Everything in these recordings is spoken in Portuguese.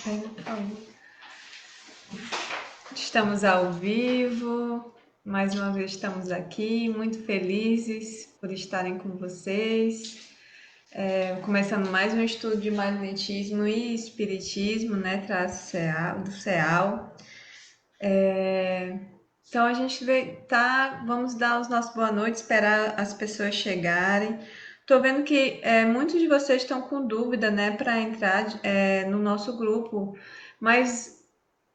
Pega, por favor. Estamos ao vivo, mais uma vez estamos aqui, muito felizes por estarem com vocês. Começando mais um estudo de magnetismo e espiritismo, né? Do CEAL. Então a gente vamos dar os nossos boa noite, esperar as pessoas chegarem. Tô vendo que muitos de vocês estão com dúvida, né, para entrar no nosso grupo, mas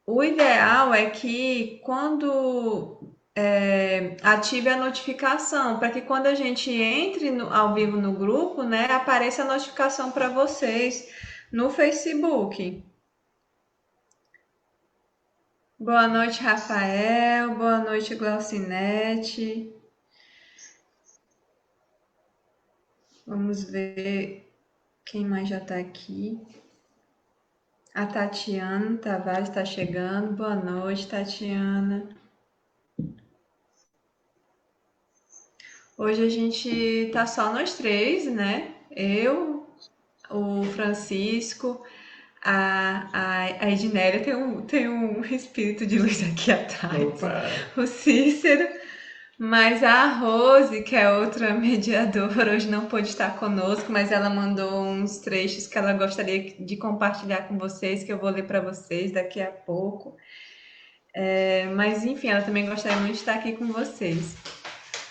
o ideal é que quando ative a notificação, para que quando a gente entre ao vivo no grupo, né, apareça a notificação para vocês no Facebook. Boa noite, Rafael. Boa noite, Glaucinete. Vamos ver quem mais já está aqui. A Tatiana Tavares está chegando. Boa noite, Tatiana. Hoje a gente tá só nós três, né? Eu, o Francisco, a Ednélia tem um espírito de luz aqui atrás. Opa. O Cícero. Mas a Rose, que é outra mediadora, hoje não pôde estar conosco, mas ela mandou uns trechos que ela gostaria de compartilhar com vocês, que eu vou ler para vocês daqui a pouco. Mas enfim, ela também gostaria muito de estar aqui com vocês.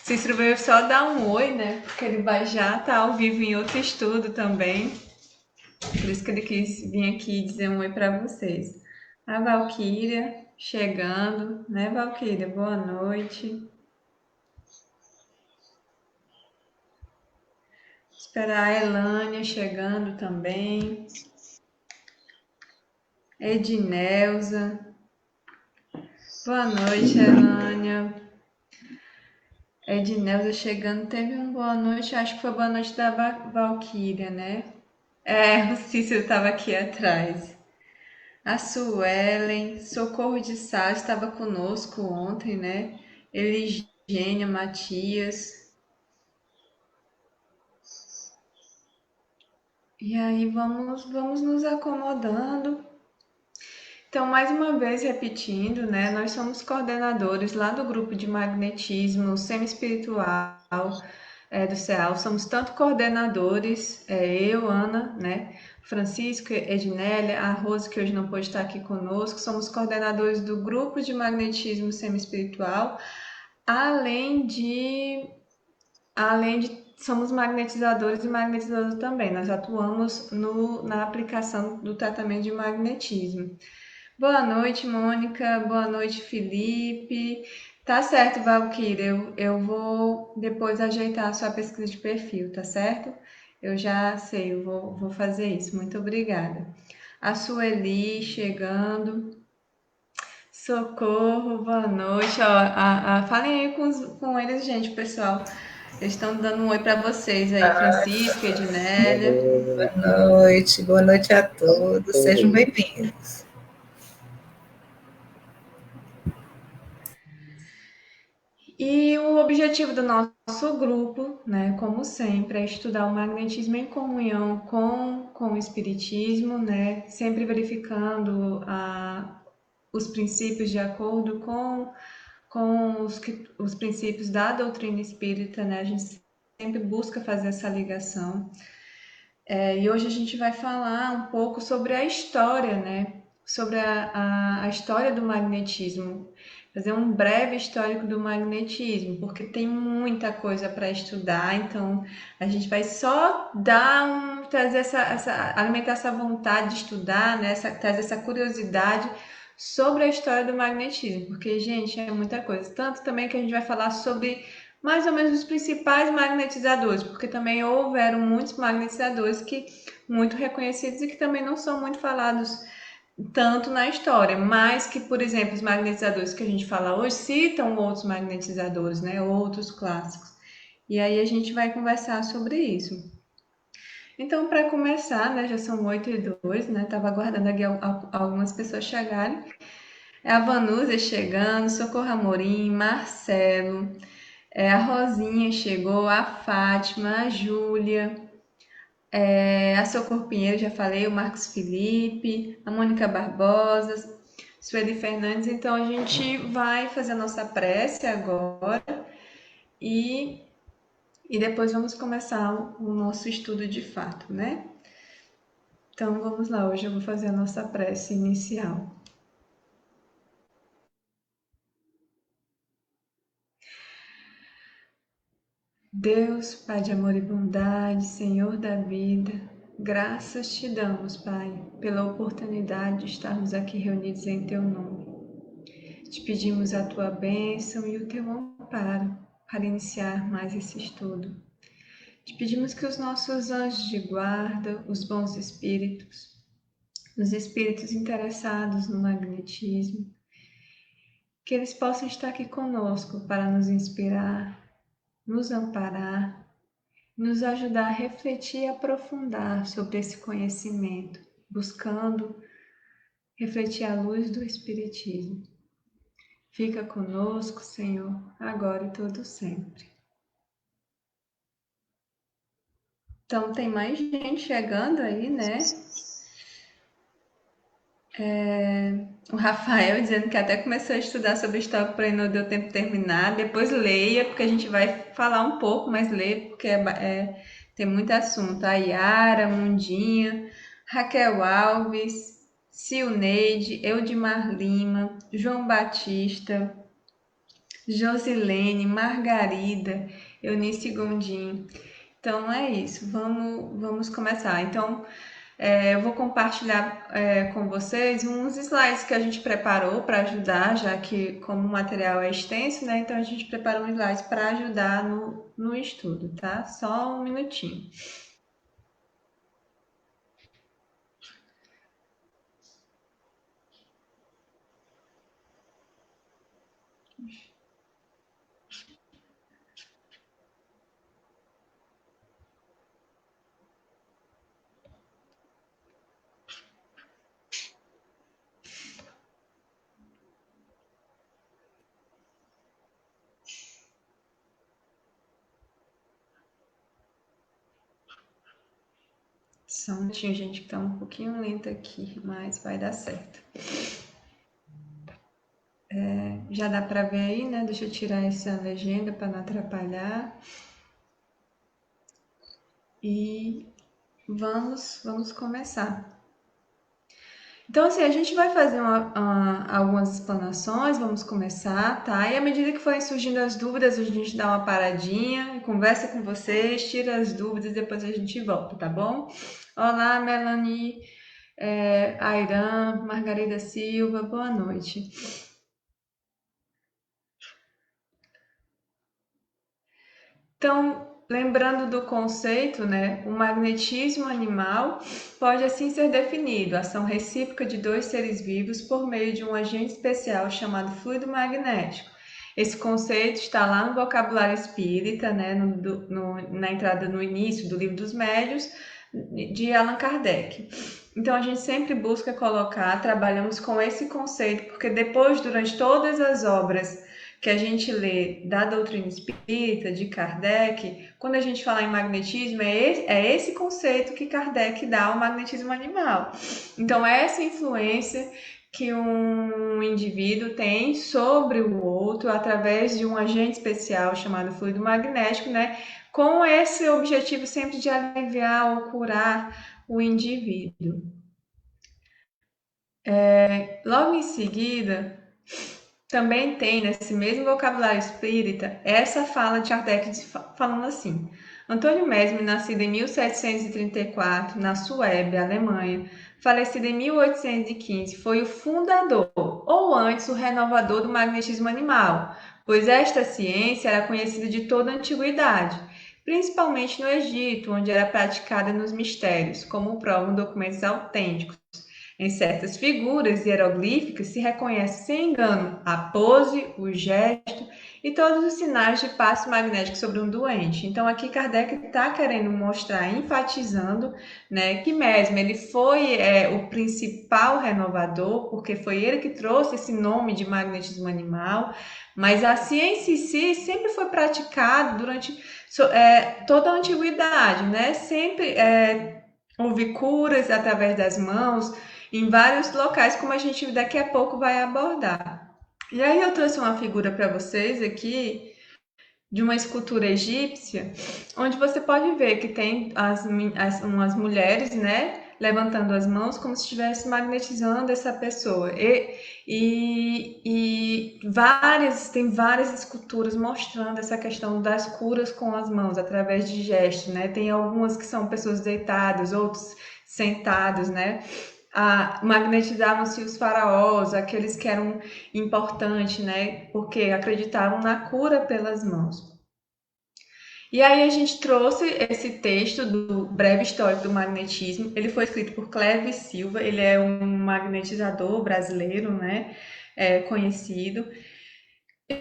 Cícero veio só dar um oi, né? Porque ele vai já estar ao vivo em outro estudo também. Por isso que ele quis vir aqui dizer um oi para vocês. A Valquíria chegando, né, Valquíria? Boa noite. Esperar a Elânia chegando também. Edneuza. Boa noite, Elânia. Edneuza chegando. Teve um boa noite, acho que foi boa noite da Valquíria, né? O Cícero estava aqui atrás. A Suelen, Socorro de Sá estava conosco ontem, né? Eligênia, Matias. E aí vamos nos acomodando. Então, mais uma vez repetindo, né? Nós somos coordenadores lá do grupo de magnetismo semi-espiritual do CEAL. Somos tanto coordenadores, eu, Ana, né? Francisco, Ednélia, a Rose, que hoje não pôde estar aqui conosco. Somos coordenadores do grupo de magnetismo semi-espiritual, além de somos magnetizadores e magnetizadores também. Nós atuamos na aplicação do tratamento de magnetismo. Boa noite, Mônica. Boa noite, Felipe. Tá certo, Valquíria. Eu vou depois ajeitar a sua pesquisa de perfil, tá certo? Eu já sei, eu vou fazer isso. Muito obrigada. A Sueli chegando. Socorro, boa noite. Ó, falem aí com eles, gente, pessoal. Eles estão dando um oi para vocês aí, Francisco, Ednélia. Boa noite a todos, sejam bem-vindos. E o objetivo do nosso grupo, né, como sempre, é estudar o magnetismo em comunhão com o espiritismo, né, sempre verificando os princípios de acordo com os princípios da doutrina espírita, né, a gente sempre busca fazer essa ligação. E hoje a gente vai falar um pouco sobre a história, né, sobre a história do magnetismo, fazer um breve histórico do magnetismo, porque tem muita coisa para estudar, então a gente vai só trazer alimentar essa vontade de estudar, né? Trazer essa curiosidade sobre a história do magnetismo, porque, gente, é muita coisa. Tanto também que a gente vai falar sobre mais ou menos os principais magnetizadores, porque também houveram muitos magnetizadores muito reconhecidos e que também não são muito falados tanto na história, mas que, por exemplo, os magnetizadores que a gente fala hoje citam outros magnetizadores, né? Outros clássicos. E aí a gente vai conversar sobre isso. Então, para começar, né? Já são 8h02, né? Tava aguardando aqui algumas pessoas chegarem. É a Vanúzia chegando, Socorro Amorim, Marcelo, a Rosinha chegou, a Fátima, a Júlia, A Socorro Pinheiro, já falei, o Marcos Felipe, a Mônica Barbosa, Sueli Fernandes. Então a gente vai fazer a nossa prece agora e, e depois vamos começar o nosso estudo de fato, né? Então vamos lá, hoje eu vou fazer a nossa prece inicial. Deus, Pai de amor e bondade, Senhor da vida, graças te damos, Pai, pela oportunidade de estarmos aqui reunidos em Teu nome. Te pedimos a Tua bênção e o Teu amparo para iniciar mais esse estudo. Te pedimos que os nossos anjos de guarda, os bons espíritos, os espíritos interessados no magnetismo, que eles possam estar aqui conosco para nos inspirar, nos amparar, nos ajudar a refletir e aprofundar sobre esse conhecimento, buscando refletir a luz do Espiritismo. Fica conosco, Senhor, agora e todo sempre. Então, tem mais gente chegando aí, né? O Rafael dizendo que até começou a estudar sobre história, porém não deu tempo de terminar. Depois leia, porque a gente vai falar um pouco, mas leia, porque tem muito assunto. A Yara, Mundinha, Raquel Alves, Silneide, Eudimar Lima, João Batista, Josilene, Margarida, Eunice Gondim. Então é isso, vamos começar. Então, eu vou compartilhar com vocês uns slides que a gente preparou para ajudar, já que como o material é extenso, né? Então a gente preparou um slides para ajudar no estudo, tá? Só um minutinho. Só um minutinho, gente, que tá um pouquinho lento aqui, mas vai dar certo. Já dá para ver aí, né? Deixa eu tirar essa legenda para não atrapalhar. E vamos começar. Então, assim, a gente vai fazer algumas explanações, vamos começar, tá? E à medida que forem surgindo as dúvidas, a gente dá uma paradinha, conversa com vocês, tira as dúvidas, depois a gente volta, tá bom? Olá, Melanie, Airan, Margarida Silva, boa noite. Então, lembrando do conceito, né, o magnetismo animal pode assim ser definido, ação recíproca de dois seres vivos por meio de um agente especial chamado fluido magnético. Esse conceito está lá no vocabulário espírita, né, na entrada no início do Livro dos Médiuns, de Allan Kardec. Então a gente sempre busca colocar, trabalhamos com esse conceito, porque depois, durante todas as obras que a gente lê da doutrina espírita, de Kardec, quando a gente fala em magnetismo, é esse conceito que Kardec dá ao magnetismo animal. Então, é essa influência que um indivíduo tem sobre o outro através de um agente especial chamado fluido magnético, né? Com esse objetivo sempre de aliviar ou curar o indivíduo. Logo em seguida, também tem nesse mesmo vocabulário espírita essa fala de Kardec falando assim: Antônio Mesmer, nascido em 1734 na Suécia, Alemanha, falecido em 1815, foi o fundador, ou antes o renovador do magnetismo animal, pois esta ciência era conhecida de toda a antiguidade, principalmente no Egito, onde era praticada nos mistérios, como provam documentos autênticos. Em certas figuras hieroglíficas se reconhece sem engano a pose, o gesto e todos os sinais de passe magnético sobre um doente. Então, aqui Kardec está querendo mostrar, enfatizando, né, que Mesmer ele foi o principal renovador, porque foi ele que trouxe esse nome de magnetismo animal, mas a ciência em si sempre foi praticada durante toda a antiguidade, né? Sempre houve curas através das mãos em vários locais, como a gente daqui a pouco vai abordar. E aí eu trouxe uma figura para vocês aqui de uma escultura egípcia, onde você pode ver que tem umas mulheres, né, levantando as mãos como se estivesse magnetizando essa pessoa. Tem várias esculturas mostrando essa questão das curas com as mãos, através de gestos, né? Tem algumas que são pessoas deitadas, outros sentados, né? Magnetizavam-se os faraós, aqueles que eram importantes, né? Porque acreditavam na cura pelas mãos. E aí a gente trouxe esse texto do Breve Histórico do Magnetismo. Ele foi escrito por Cleves Silva, ele é um magnetizador brasileiro, né? Conhecido.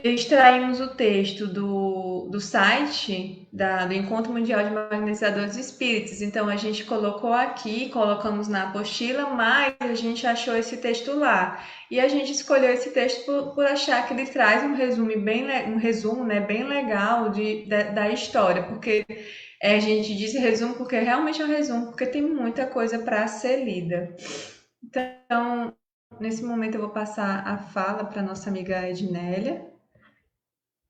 Extraímos o texto do site do Encontro Mundial de Magnetizadores Espíritos. Então, a gente colocou aqui, colocamos na apostila, mas a gente achou esse texto lá. E a gente escolheu esse texto por achar que ele traz um resumo, né, bem legal da história. Porque a gente diz resumo porque realmente é um resumo, porque tem muita coisa para ser lida. Então, nesse momento eu vou passar a fala para nossa amiga Ednélia,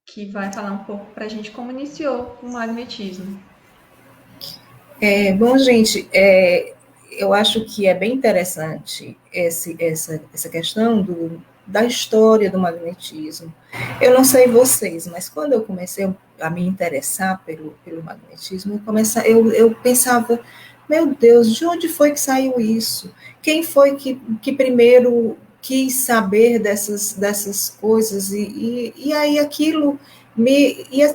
que vai falar um pouco para a gente como iniciou o magnetismo. Bom, gente, eu acho que é bem interessante essa questão da história do magnetismo. Eu não sei vocês, mas quando eu comecei a me interessar pelo magnetismo, eu pensava, meu Deus, de onde foi que saiu isso? Quem foi que primeiro quis saber dessas coisas? E aí aquilo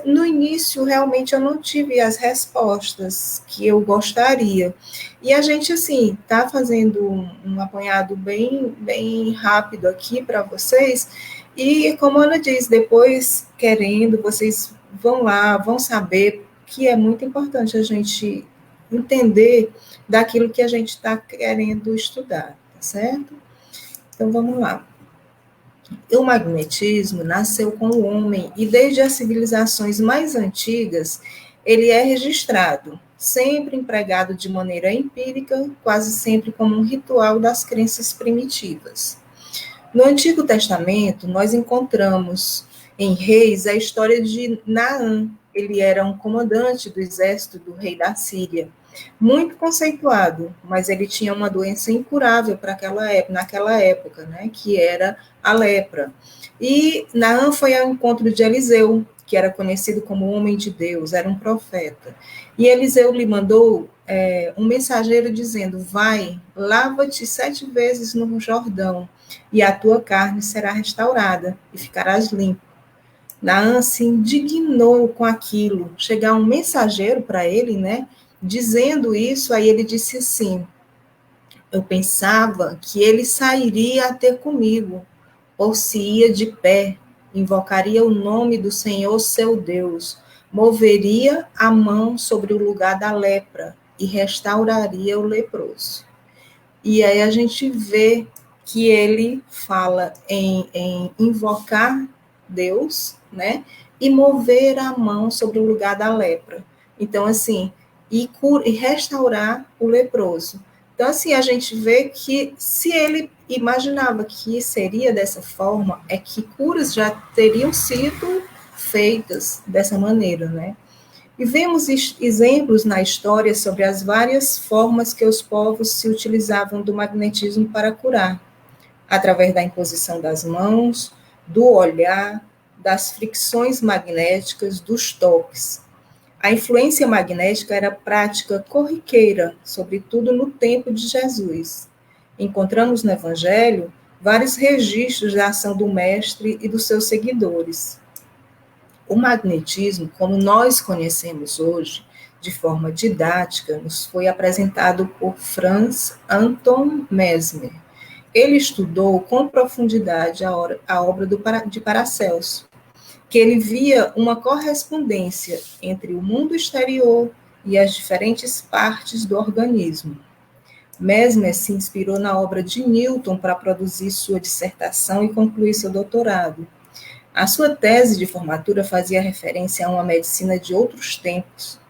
no início, realmente, eu não tive as respostas que eu gostaria. E a gente, assim, está fazendo um apanhado bem rápido aqui para vocês, e como a Ana diz, depois, querendo, vocês vão lá, vão saber que é muito importante a gente entender daquilo que a gente está querendo estudar, tá certo? Então, vamos lá. O magnetismo nasceu com o homem e desde as civilizações mais antigas ele é registrado, sempre empregado de maneira empírica, quase sempre como um ritual das crenças primitivas. No Antigo Testamento, nós encontramos em Reis a história de Naã. Ele era um comandante do exército do rei da Síria, muito conceituado, mas ele tinha uma doença incurável naquela época, né, que era a lepra. E Naã foi ao encontro de Eliseu, que era conhecido como homem de Deus, era um profeta. E Eliseu lhe mandou um mensageiro dizendo: vai, lava-te 7 vezes no Jordão, e a tua carne será restaurada, e ficarás limpo. Naã se indignou com aquilo. Chegar um mensageiro para ele, né, dizendo isso, aí ele disse assim: eu pensava que ele sairia a ter comigo, ou se ia de pé, invocaria o nome do Senhor seu Deus, moveria a mão sobre o lugar da lepra e restauraria o leproso. E aí a gente vê que ele fala em invocar Deus, né? E mover a mão sobre o lugar da lepra. Então, assim, e restaurar o leproso. Então, assim, a gente vê que se ele imaginava que seria dessa forma, é que curas já teriam sido feitas dessa maneira, né? E vemos exemplos na história sobre as várias formas que os povos se utilizavam do magnetismo para curar, através da imposição das mãos, do olhar, das fricções magnéticas, dos toques. A influência magnética era prática corriqueira, sobretudo no tempo de Jesus. Encontramos no Evangelho vários registros da ação do Mestre e dos seus seguidores. O magnetismo, como nós conhecemos hoje, de forma didática, nos foi apresentado por Franz Anton Mesmer. Ele estudou com profundidade a obra de Paracelso, que ele via uma correspondência entre o mundo exterior e as diferentes partes do organismo. Mesmer se inspirou na obra de Newton para produzir sua dissertação e concluir seu doutorado. A sua tese de formatura fazia referência a uma medicina de outros tempos.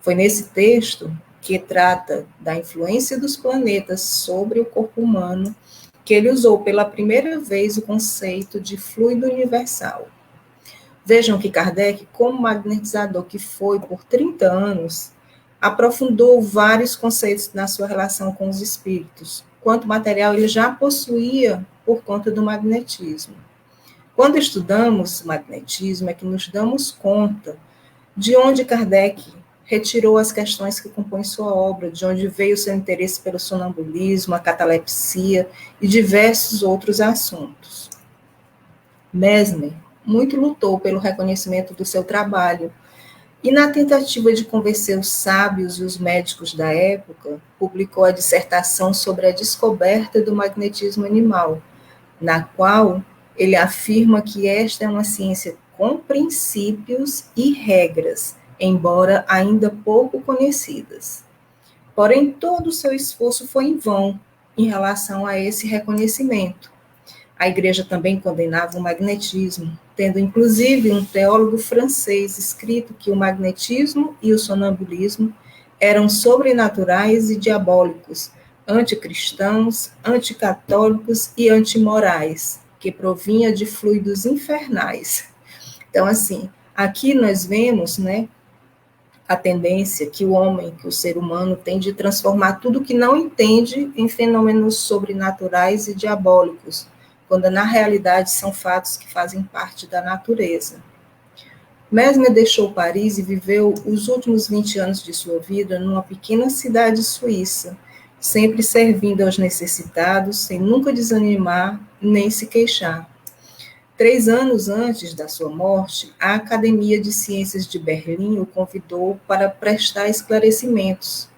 Foi nesse texto, que trata da influência dos planetas sobre o corpo humano, que ele usou pela primeira vez o conceito de fluido universal. Vejam que Kardec, como magnetizador que foi por 30 anos, aprofundou vários conceitos na sua relação com os espíritos, quanto material ele já possuía por conta do magnetismo. Quando estudamos magnetismo, é que nos damos conta de onde Kardec retirou as questões que compõem sua obra, de onde veio seu interesse pelo sonambulismo, a catalepsia e diversos outros assuntos. Mesmer muito lutou pelo reconhecimento do seu trabalho e, na tentativa de convencer os sábios e os médicos da época, publicou a dissertação sobre a descoberta do magnetismo animal, na qual ele afirma que esta é uma ciência com princípios e regras, embora ainda pouco conhecidas. Porém, todo o seu esforço foi em vão em relação a esse reconhecimento. A Igreja também condenava o magnetismo, tendo inclusive um teólogo francês escrito que o magnetismo e o sonambulismo eram sobrenaturais e diabólicos, anticristãos, anticatólicos e antimorais, que provinha de fluidos infernais. Então, assim, aqui nós vemos, né, a tendência que o homem, que o ser humano tem de transformar tudo que não entende em fenômenos sobrenaturais e diabólicos, quando na realidade são fatos que fazem parte da natureza. Mesmer deixou Paris e viveu os últimos 20 anos de sua vida numa pequena cidade suíça, sempre servindo aos necessitados, sem nunca desanimar nem se queixar. 3 anos antes da sua morte, a Academia de Ciências de Berlim o convidou para prestar esclarecimentos,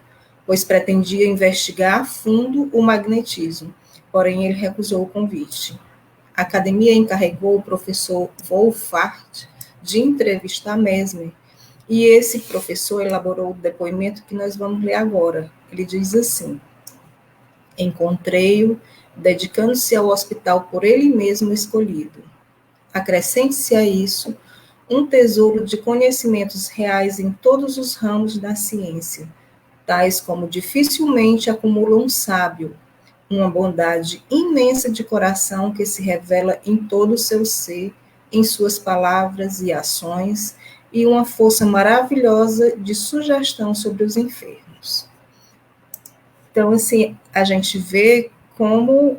pois pretendia investigar a fundo o magnetismo, porém ele recusou o convite. A Academia encarregou o professor Wolfart de entrevistar Mesmer, e esse professor elaborou o depoimento que nós vamos ler agora. Ele diz assim: encontrei-o dedicando-se ao hospital por ele mesmo escolhido. Acrescente-se a isso um tesouro de conhecimentos reais em todos os ramos da ciência, tais como dificilmente acumula um sábio, uma bondade imensa de coração que se revela em todo o seu ser, em suas palavras e ações, e uma força maravilhosa de sugestão sobre os enfermos. Então, assim, a gente vê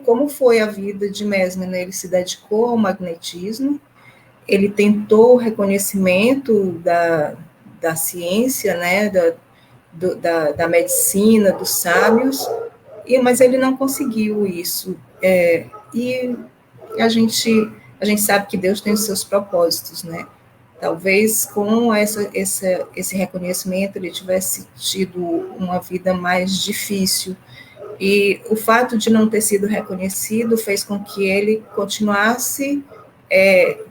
como foi a vida de Mesmer, né? Ele se dedicou ao magnetismo, ele tentou o reconhecimento da ciência, né, da medicina, dos sábios, mas ele não conseguiu isso. E a gente sabe que Deus tem os seus propósitos, né? Talvez com esse reconhecimento ele tivesse tido uma vida mais difícil. E o fato de não ter sido reconhecido fez com que ele continuasse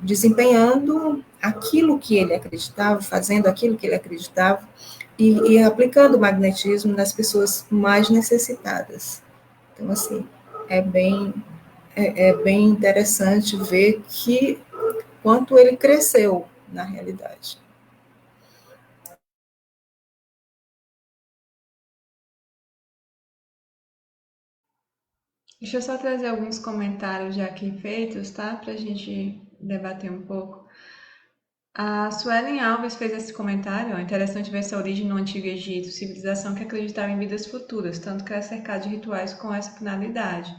desempenhando aquilo que ele acreditava, fazendo aquilo que ele acreditava e aplicando o magnetismo nas pessoas mais necessitadas. Então, assim, é bem interessante ver que quanto ele cresceu na realidade. Deixa eu só trazer alguns comentários já aqui feitos, tá? Para a gente debater um pouco. A Suelen Alves fez esse comentário. É interessante ver essa origem no Antigo Egito, civilização que acreditava em vidas futuras, tanto que era cercado de rituais com essa finalidade.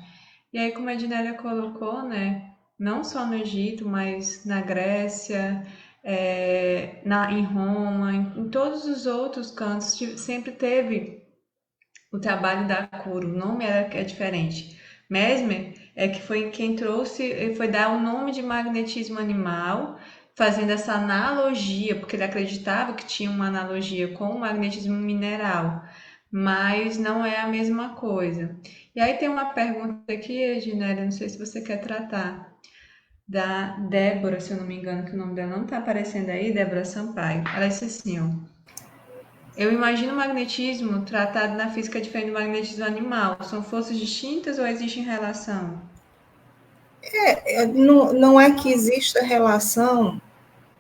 E aí, como a Ednélia colocou, né? Não só no Egito, mas na Grécia, em Roma, em todos os outros cantos, sempre teve o trabalho da cura. O nome é diferente. Mesmer é que foi quem trouxe, foi dar o nome de magnetismo animal, fazendo essa analogia, porque ele acreditava que tinha uma analogia com o magnetismo mineral, mas não é a mesma coisa. E aí tem uma pergunta aqui, Ednélia, não sei se você quer tratar, da Débora, se eu não me engano, que o nome dela não está aparecendo aí, Débora Sampaio. Ela disse assim, ó. Eu imagino o magnetismo tratado na física diferente do magnetismo animal. São forças distintas ou existem relação? Não é que exista relação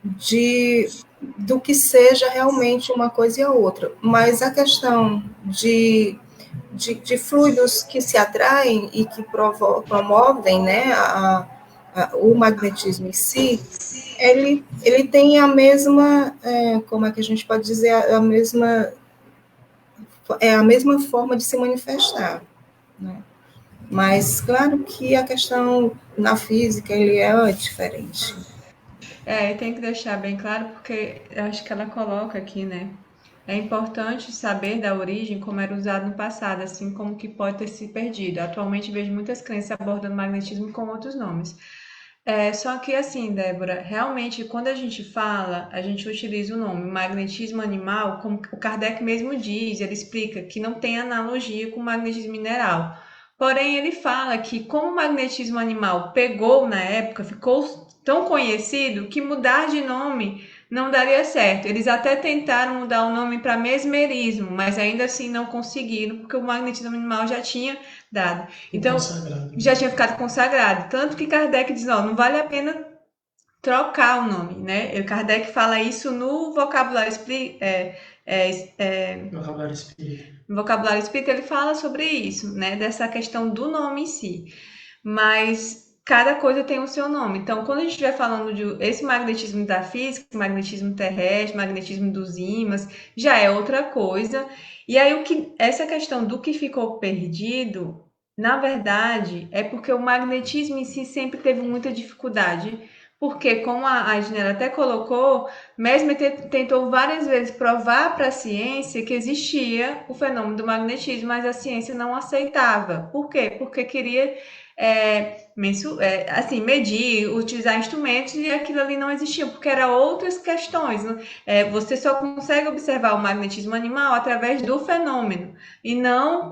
do que seja realmente uma coisa e a outra, mas a questão de fluidos que se atraem e que promovem, né, o magnetismo em si, ele tem a mesma, como é que a gente pode dizer, a mesma forma de se manifestar, né? Mas, claro que a questão na física, ele é diferente. E tem que deixar bem claro porque eu acho que ela coloca aqui, né? É importante saber da origem como era usado no passado, assim como que pode ter se perdido. Atualmente vejo muitas crenças abordando magnetismo com outros nomes. Só que assim, Débora, realmente quando a gente fala, a gente utiliza o nome magnetismo animal, como o Kardec mesmo diz, ele explica que não tem analogia com o magnetismo mineral. Porém, ele fala que como o magnetismo animal pegou na época, ficou tão conhecido que mudar de nome não daria certo. Eles até tentaram mudar o nome para mesmerismo, mas ainda assim não conseguiram, porque o magnetismo animal já tinha dado. Então, já tinha ficado consagrado. Tanto que Kardec diz, ó, não vale a pena trocar o nome, né? O Kardec fala isso no vocabulário Vocabulário espírita. no vocabulário espírita, ele fala sobre isso, né? Dessa questão do nome em si. Mas cada coisa tem o seu nome. Então, quando a gente estiver falando de esse magnetismo da física, magnetismo terrestre, magnetismo dos ímãs, já é outra coisa. E aí, essa questão do que ficou perdido, na verdade, é porque o magnetismo em si sempre teve muita dificuldade. Porque, como a Ednela até colocou, Mesmer tentou várias vezes provar para a ciência que existia o fenômeno do magnetismo, mas a ciência não aceitava. Por quê? Porque queria assim, medir, utilizar instrumentos e aquilo ali não existia, porque eram outras questões. Você só consegue observar o magnetismo animal através do fenômeno e não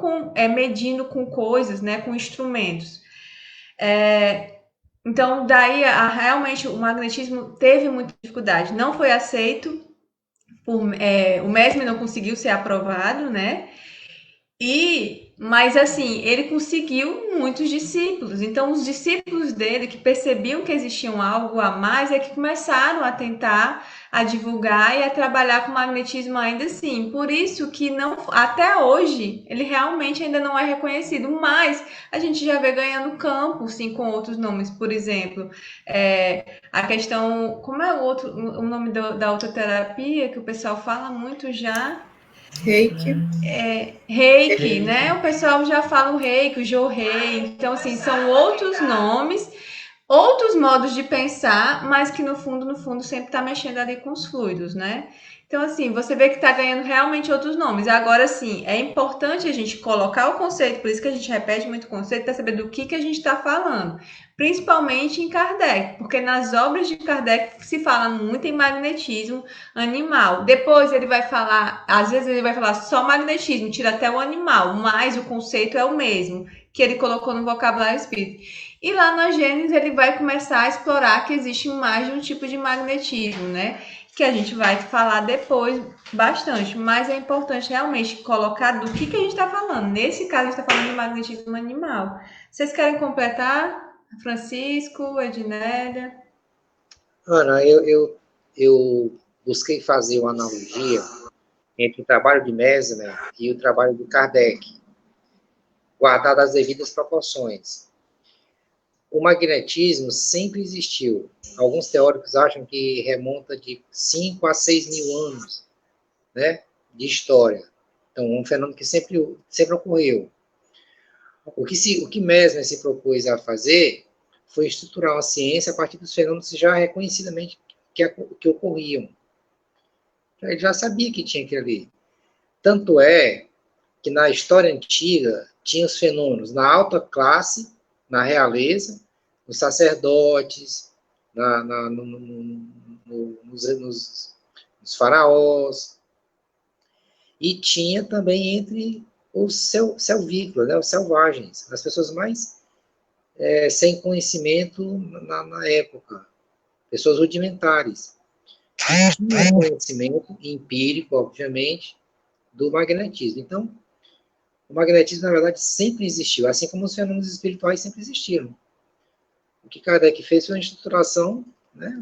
medindo com coisas, né, com instrumentos. Então, daí, realmente, o magnetismo teve muita dificuldade. Não foi aceito, o Mesmer não conseguiu ser aprovado, né? Mas assim, ele conseguiu muitos discípulos. Então, os discípulos dele que percebiam que existia algo a mais é que começaram a tentar a divulgar e a trabalhar com magnetismo ainda assim. Por isso que não, até hoje, ele realmente ainda não é reconhecido, mas a gente já vê ganhando campo, sim, com outros nomes. Por exemplo, a questão, como é o nome da outra terapia que o pessoal fala muito já? Reiki. Reiki, né? O pessoal já fala o reiki, o jorei. Então, assim, são outros nomes, outros modos de pensar, mas que no fundo, sempre está mexendo ali com os fluidos, né? Então, assim, você vê que está ganhando realmente outros nomes. Agora, sim, é importante a gente colocar o conceito, por isso que a gente repete muito o conceito, para saber do que a gente está falando. Principalmente em Kardec, porque nas obras de Kardec se fala muito em magnetismo animal. Depois ele vai falar, às vezes ele vai falar só magnetismo, tira até o animal, mas o conceito é o mesmo que ele colocou no vocabulário espírita. E lá na Gênesis ele vai começar a explorar que existe mais de um tipo de magnetismo, né? Que a gente vai falar depois bastante, mas é importante realmente colocar do que a gente está falando. Nesse caso, a gente está falando de magnetismo animal. Vocês querem completar? Francisco, Ednélia? Ana, eu busquei fazer uma analogia entre o trabalho de Mesmer e o trabalho de Kardec, guardado as devidas proporções. O magnetismo sempre existiu. Alguns teóricos acham que remonta de 5 a 6 mil anos, né, de história. Então, um fenômeno que sempre ocorreu. O que Mesmer se propôs a fazer foi estruturar uma ciência a partir dos fenômenos já reconhecidamente que ocorriam. Ele já sabia que tinha aquilo ali. Tanto é que na história antiga tinha os fenômenos na alta classe, na realeza, nos sacerdotes, nos faraós, e tinha também entre os selvícolas, né, os selvagens, as pessoas mais sem conhecimento na época, pessoas rudimentares. Tinha conhecimento empírico, obviamente, do magnetismo. Então, o magnetismo, na verdade, sempre existiu, assim como os fenômenos espirituais sempre existiram. O que Kardec fez foi uma estruturação, né,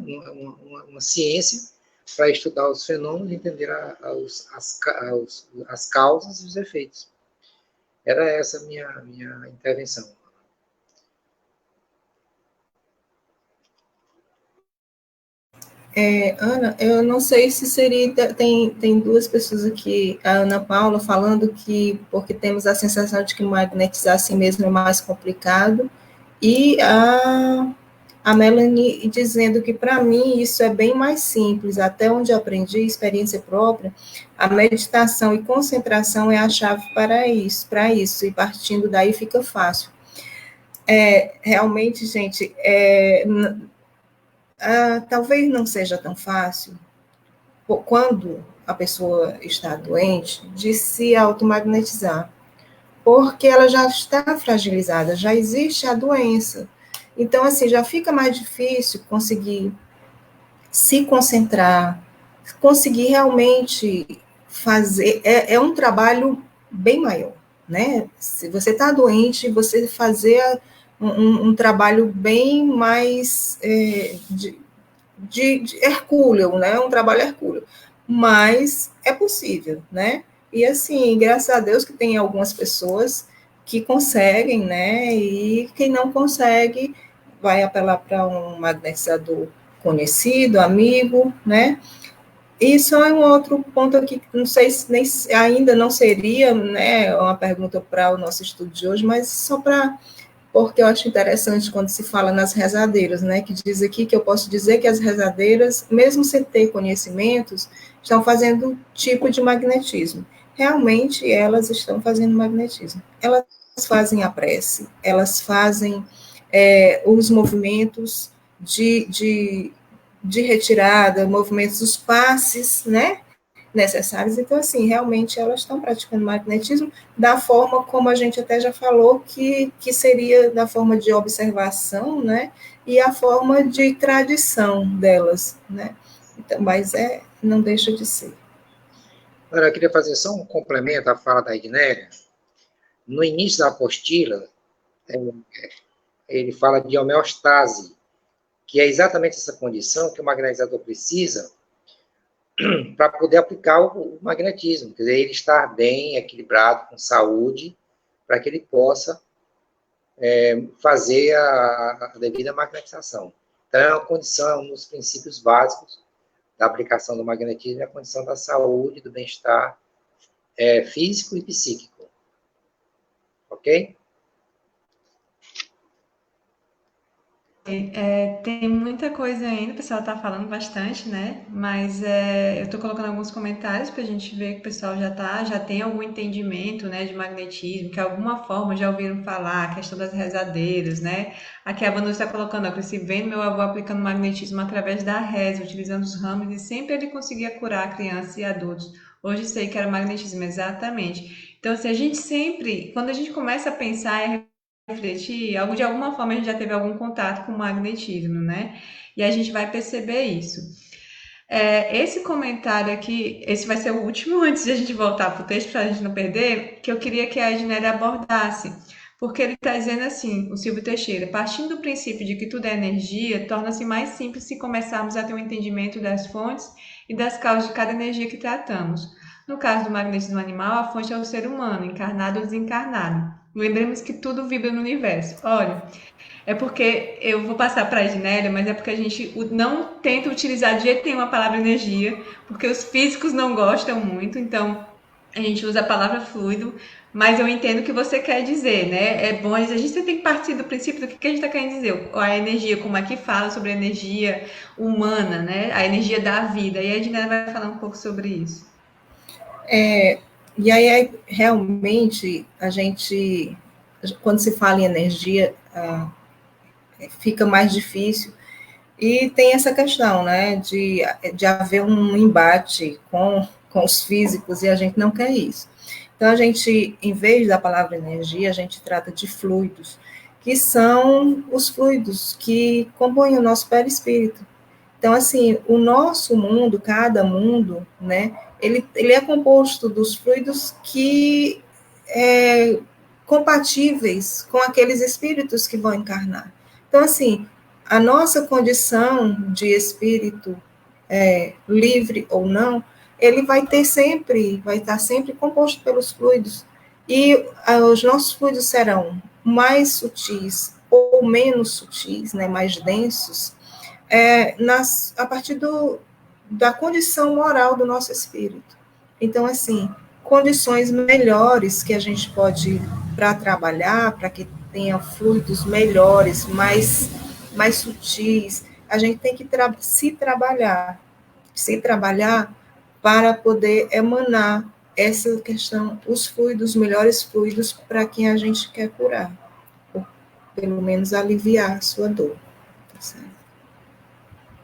uma ciência para estudar os fenômenos e entender as causas e os efeitos. Era essa a minha intervenção. Ana, eu não sei se seria, tem duas pessoas aqui, a Ana Paula falando que, porque temos a sensação de que magnetizar a si mesmo é mais complicado, e a Melanie dizendo que, para mim, isso é bem mais simples, até onde aprendi, experiência própria, a meditação e concentração é a chave para isso, e partindo daí fica fácil. Realmente, gente, talvez não seja tão fácil, quando a pessoa está doente, de se automagnetizar, porque ela já está fragilizada, já existe a doença. Então, assim, já fica mais difícil conseguir se concentrar, conseguir realmente fazer, é um trabalho bem maior, né? Se você está doente, você fazer um trabalho bem mais de hercúleo, né? Um trabalho hercúleo, mas é possível, né? E assim, graças a Deus que tem algumas pessoas que conseguem, né? E quem não consegue vai apelar para um magnetizador conhecido, amigo, né? Isso é um outro ponto aqui, não sei se nem, ainda não seria, né, uma pergunta para o nosso estudo de hoje, mas só para, porque eu acho interessante quando se fala nas rezadeiras, né, que diz aqui que eu posso dizer que as rezadeiras, mesmo sem ter conhecimentos, estão fazendo tipo de magnetismo. Realmente, elas estão fazendo magnetismo. Elas fazem a prece, elas fazem os movimentos de retirada, movimentos, os passes, né, necessários. Então, assim, realmente elas estão praticando magnetismo da forma como a gente até já falou, que seria da forma de observação, né, e a forma de tradição delas, né. Então, mas não deixa de ser. Agora, eu queria fazer só um complemento à fala da Ignélia. No início da apostila, ele fala de homeostase, que é exatamente essa condição que o magnetizador precisa para poder aplicar o magnetismo, quer dizer, ele estar bem, equilibrado, com saúde, para que ele possa fazer a devida magnetização. Então, é uma condição, um dos princípios básicos da aplicação do magnetismo, é a condição da saúde, do bem-estar físico e psíquico. Ok? Tem muita coisa ainda, o pessoal está falando bastante, né? Mas eu estou colocando alguns comentários para a gente ver que o pessoal já tem algum entendimento, né, de magnetismo, que de alguma forma já ouviram falar, a questão das rezadeiras, né? Aqui a Vanessa está colocando, eu cresci vendo meu avô aplicando magnetismo através da reza, utilizando os ramos, e sempre ele conseguia curar crianças e adultos. Hoje sei que era magnetismo, exatamente. Então, assim, a gente sempre, quando a gente começa a pensar refletir, de alguma forma a gente já teve algum contato com o magnetismo, né? E a gente vai perceber isso. Esse comentário aqui, esse vai ser o último antes de a gente voltar para o texto, para a gente não perder, que eu queria que a Ednélia abordasse. Porque ele está dizendo assim, o Silvio Teixeira, partindo do princípio de que tudo é energia, torna-se mais simples se começarmos a ter um entendimento das fontes e das causas de cada energia que tratamos. No caso do magnetismo animal, a fonte é o ser humano, encarnado ou desencarnado. Lembremos que tudo vibra no universo. Olha, é porque eu vou passar para a Ednélia, mas é porque a gente não tenta utilizar de jeito nenhum a palavra energia, porque os físicos não gostam muito, então a gente usa a palavra fluido, mas eu entendo o que você quer dizer, né? É bom, a gente tem que partir do princípio do que a gente está querendo dizer. A energia, como aqui fala sobre a energia humana, né? A energia da vida. E a Ednélia vai falar um pouco sobre isso. E aí, realmente, a gente, quando se fala em energia, fica mais difícil. E tem essa questão, né, de haver um embate com os físicos, e a gente não quer isso. Então, a gente, em vez da palavra energia, a gente trata de fluidos, que são os fluidos que compõem o nosso perispírito. Então, assim, o nosso mundo, cada mundo, né, ele é composto dos fluidos que compatíveis com aqueles espíritos que vão encarnar. Então, assim, a nossa condição de espírito livre ou não, ele vai estar sempre composto pelos fluidos. E os nossos fluidos serão mais sutis ou menos sutis, né, mais densos, a partir da condição moral do nosso espírito. Então, assim, condições melhores que a gente pode, para trabalhar, para que tenha fluidos melhores, mais sutis, a gente tem que se trabalhar para poder emanar essa questão, os melhores fluidos para quem a gente quer curar, ou pelo menos aliviar a sua dor. Tá certo?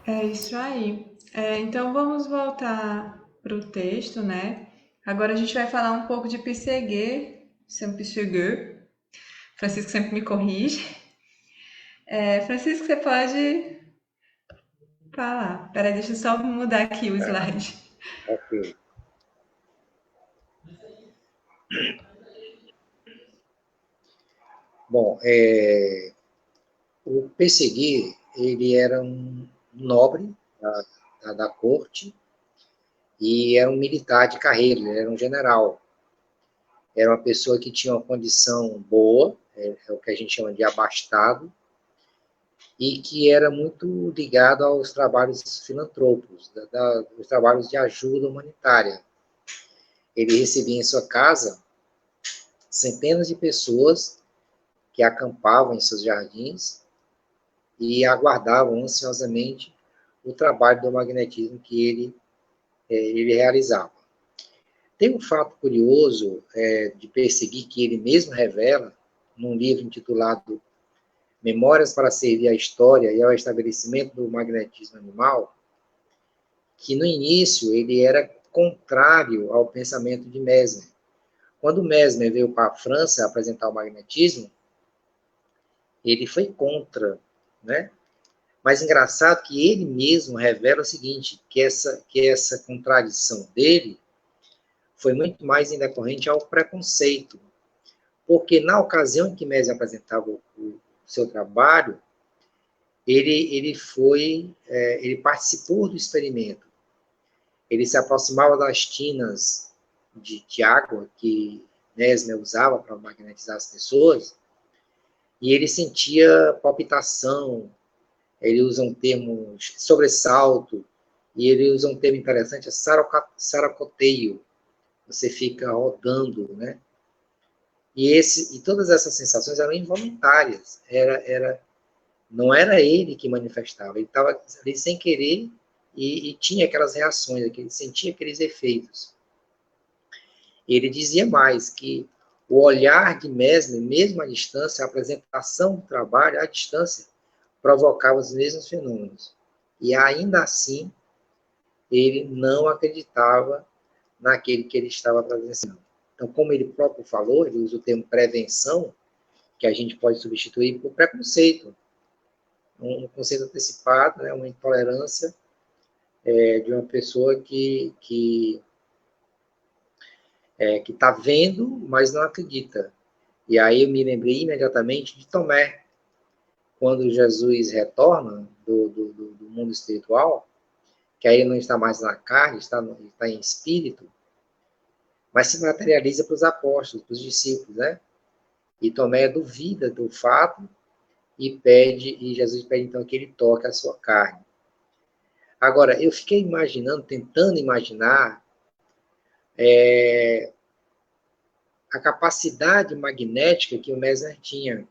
É isso aí. Então vamos voltar para o texto, né? Agora a gente vai falar um pouco de Pissegger, Saint-Pissegger. Francisco sempre me corrige. Francisco, você pode falar. Peraí, deixa eu só mudar aqui o slide. Ok. Bom, o Pessegui, ele era um nobre da corte e era um militar de carreira, ele era um general. Era uma pessoa que tinha uma condição boa, é o que a gente chama de abastado, e que era muito ligado aos trabalhos filantrópicos, os trabalhos de ajuda humanitária. Ele recebia em sua casa centenas de pessoas que acampavam em seus jardins e aguardavam ansiosamente o trabalho do magnetismo que ele realizava. Tem um fato curioso de perseguir que ele mesmo revela num livro intitulado Memórias para servir à história e ao estabelecimento do magnetismo animal, que no início ele era contrário ao pensamento de Mesmer. Quando Mesmer veio para a França apresentar o magnetismo, ele foi contra, né? Mas engraçado que ele mesmo revela o seguinte, que essa contradição dele foi muito mais em decorrente ao preconceito, porque na ocasião em que Mesmer apresentava o seu trabalho, ele participou do experimento. Ele se aproximava das tinas de água que Mesmer usava para magnetizar as pessoas, e ele sentia palpitação, ele usa um termo sobressalto, e ele usa um termo interessante, saracoteio. Você fica rodando, né? E todas essas sensações eram involuntárias. Não era ele que manifestava, ele estava ali sem querer e tinha aquelas reações, sentia aqueles efeitos. Ele dizia mais que o olhar de Mesmer, mesmo à distância, a apresentação do trabalho à distância, provocava os mesmos fenômenos. E ainda assim, ele não acreditava naquele que ele estava presenciando. Então, como ele próprio falou, ele usa o termo prevenção, que a gente pode substituir por preconceito. Um conceito antecipado, né, uma intolerância de uma pessoa que está vendo, mas não acredita. E aí eu me lembrei imediatamente de Tomé, quando Jesus retorna do mundo espiritual, que aí não está mais na carne, está em espírito, mas se materializa para os apóstolos, para os discípulos, né? E Tomé duvida do fato e Jesus pede então que ele toque a sua carne. Agora, eu fiquei imaginando, tentando imaginar a capacidade magnética que o Mesmer tinha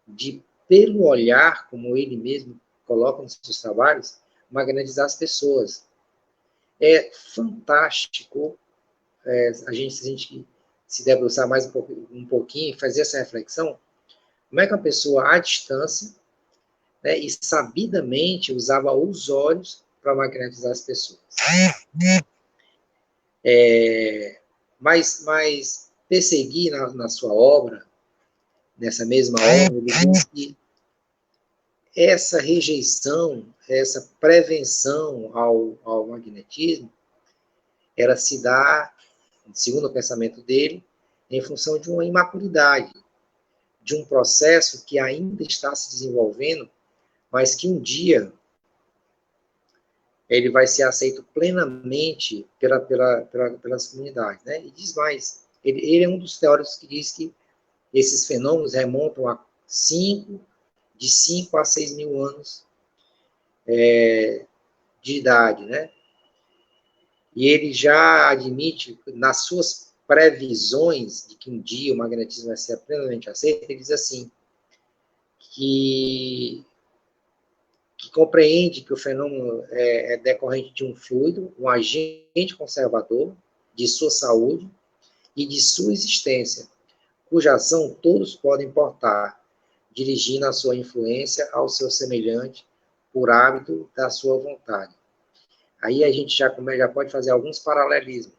de, pelo olhar, como ele mesmo coloca nos seus trabalhos, magnetizar as pessoas. É fantástico a gente se debruçar mais um pouquinho e fazer essa reflexão. Como é que uma pessoa à distância, né, e sabidamente usava os olhos para magnetizar as pessoas. Mas perseguir na sua obra, nessa mesma obra, ele diz que essa rejeição, essa prevenção ao magnetismo, ela se dá, segundo o pensamento dele, em função de uma imaturidade, de um processo que ainda está se desenvolvendo, mas que um dia ele vai ser aceito plenamente pelas comunidades. Né? E diz mais, ele é um dos teóricos que diz que esses fenômenos remontam a de 5 a 6 mil anos de idade. Né? E ele já admite, nas suas previsões de que um dia o magnetismo vai ser plenamente aceito, ele diz assim, que compreende que o fenômeno é decorrente de um fluido, um agente conservador de sua saúde e de sua existência, cuja ação todos podem portar, dirigindo a sua influência ao seu semelhante por hábito da sua vontade. Aí a gente já pode fazer alguns paralelismos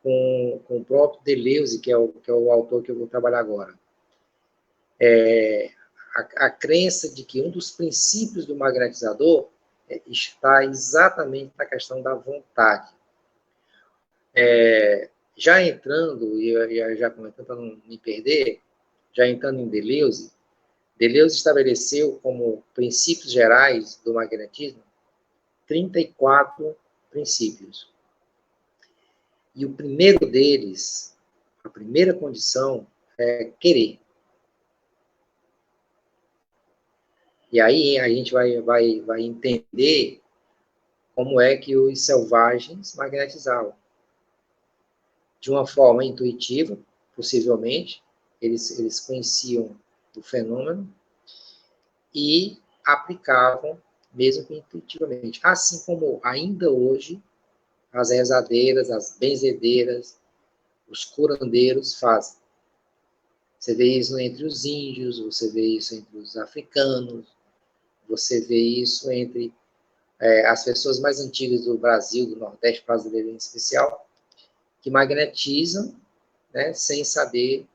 com o próprio Deleuze, que é o autor que eu vou trabalhar agora. A crença de que um dos princípios do magnetizador está exatamente na questão da vontade. Já entrando, e já comentando para não me perder, já entrando em Deleuze, Deleuze estabeleceu como princípios gerais do magnetismo 34 princípios. E o primeiro deles, a primeira condição, é querer. E aí a gente vai entender como é que os selvagens magnetizavam. De uma forma intuitiva, possivelmente, eles conheciam o fenômeno e aplicavam, mesmo que intuitivamente. Assim como ainda hoje, as rezadeiras, as benzedeiras, os curandeiros fazem. Você vê isso entre os índios, você vê isso entre os africanos, você vê isso entre as pessoas mais antigas do Brasil, do Nordeste brasileiro em especial, que magnetizam, né, sem saber,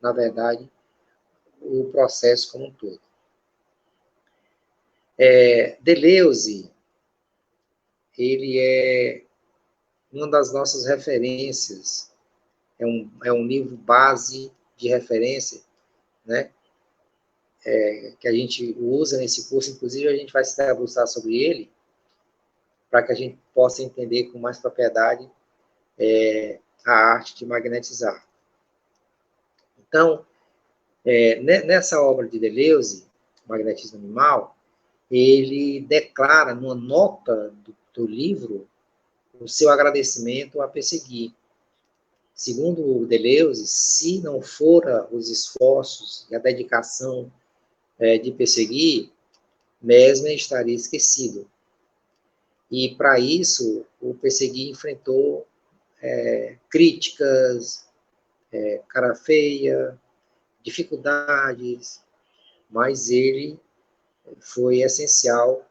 na verdade, o processo como um todo. Deleuze, ele é uma das nossas referências, é um livro base de referência, né, que a gente usa nesse curso, inclusive a gente vai se debruçar sobre ele, para que a gente possa entender com mais propriedade a arte de magnetizar. Então, nessa obra de Deleuze, Magnetismo Animal, ele declara, numa nota do livro, o seu agradecimento a Pesegui. Segundo o Deleuze, se não fora os esforços e a dedicação de Pesegui, Mesmer estaria esquecido. E, para isso, o Pesegui enfrentou críticas, cara feia, dificuldades, mas ele foi essencial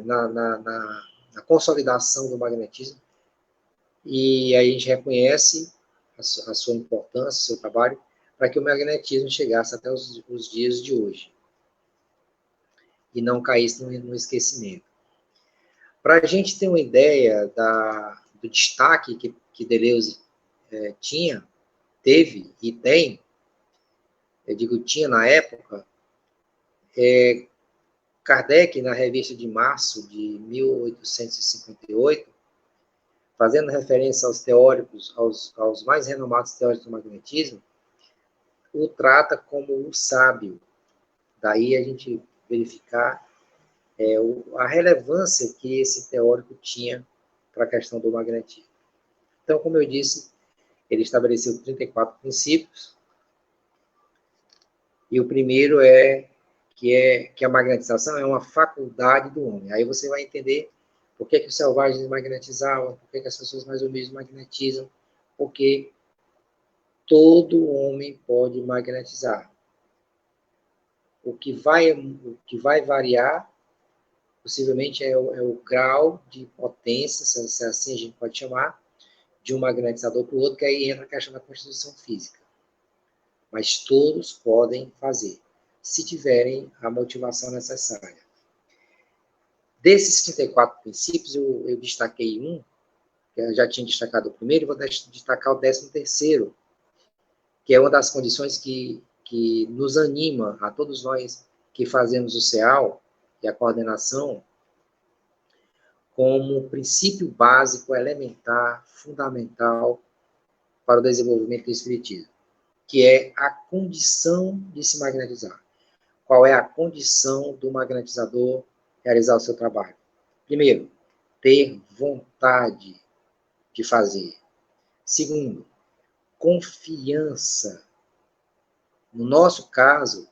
na consolidação do magnetismo, e aí a gente reconhece a sua importância, o seu trabalho, para que o magnetismo chegasse até os dias de hoje e não caísse no esquecimento. Para a gente ter uma ideia do destaque que Deleuze teve e tem, eu digo tinha na época, Kardec, na revista de março de 1858, fazendo referência aos teóricos, aos mais renomados teóricos do magnetismo, o trata como o sábio. Daí a gente verificar a relevância que esse teórico tinha para a questão do magnetismo. Então, como eu disse, ele estabeleceu 34 princípios, e o primeiro é que a magnetização é uma faculdade do homem. Aí você vai entender por que os selvagens magnetizavam, por que as pessoas mais humildes magnetizam, porque todo homem pode magnetizar. O que vai variar, possivelmente, é o grau de potência, se assim a gente pode chamar, de um magnetizador para o outro, que aí entra a questão da constituição física. mas todos podem fazer, se tiverem a motivação necessária. Desses 34 princípios, eu destaquei um, que eu já tinha destacado o primeiro, e vou destacar o 13º, que é uma das condições que nos anima, a todos nós que fazemos o CEAL e a coordenação, como princípio básico, elementar, fundamental para o desenvolvimento do espiritismo, que é a condição de se magnetizar. Qual é a condição do magnetizador realizar o seu trabalho? Primeiro, ter vontade de fazer. Segundo, confiança. No nosso caso,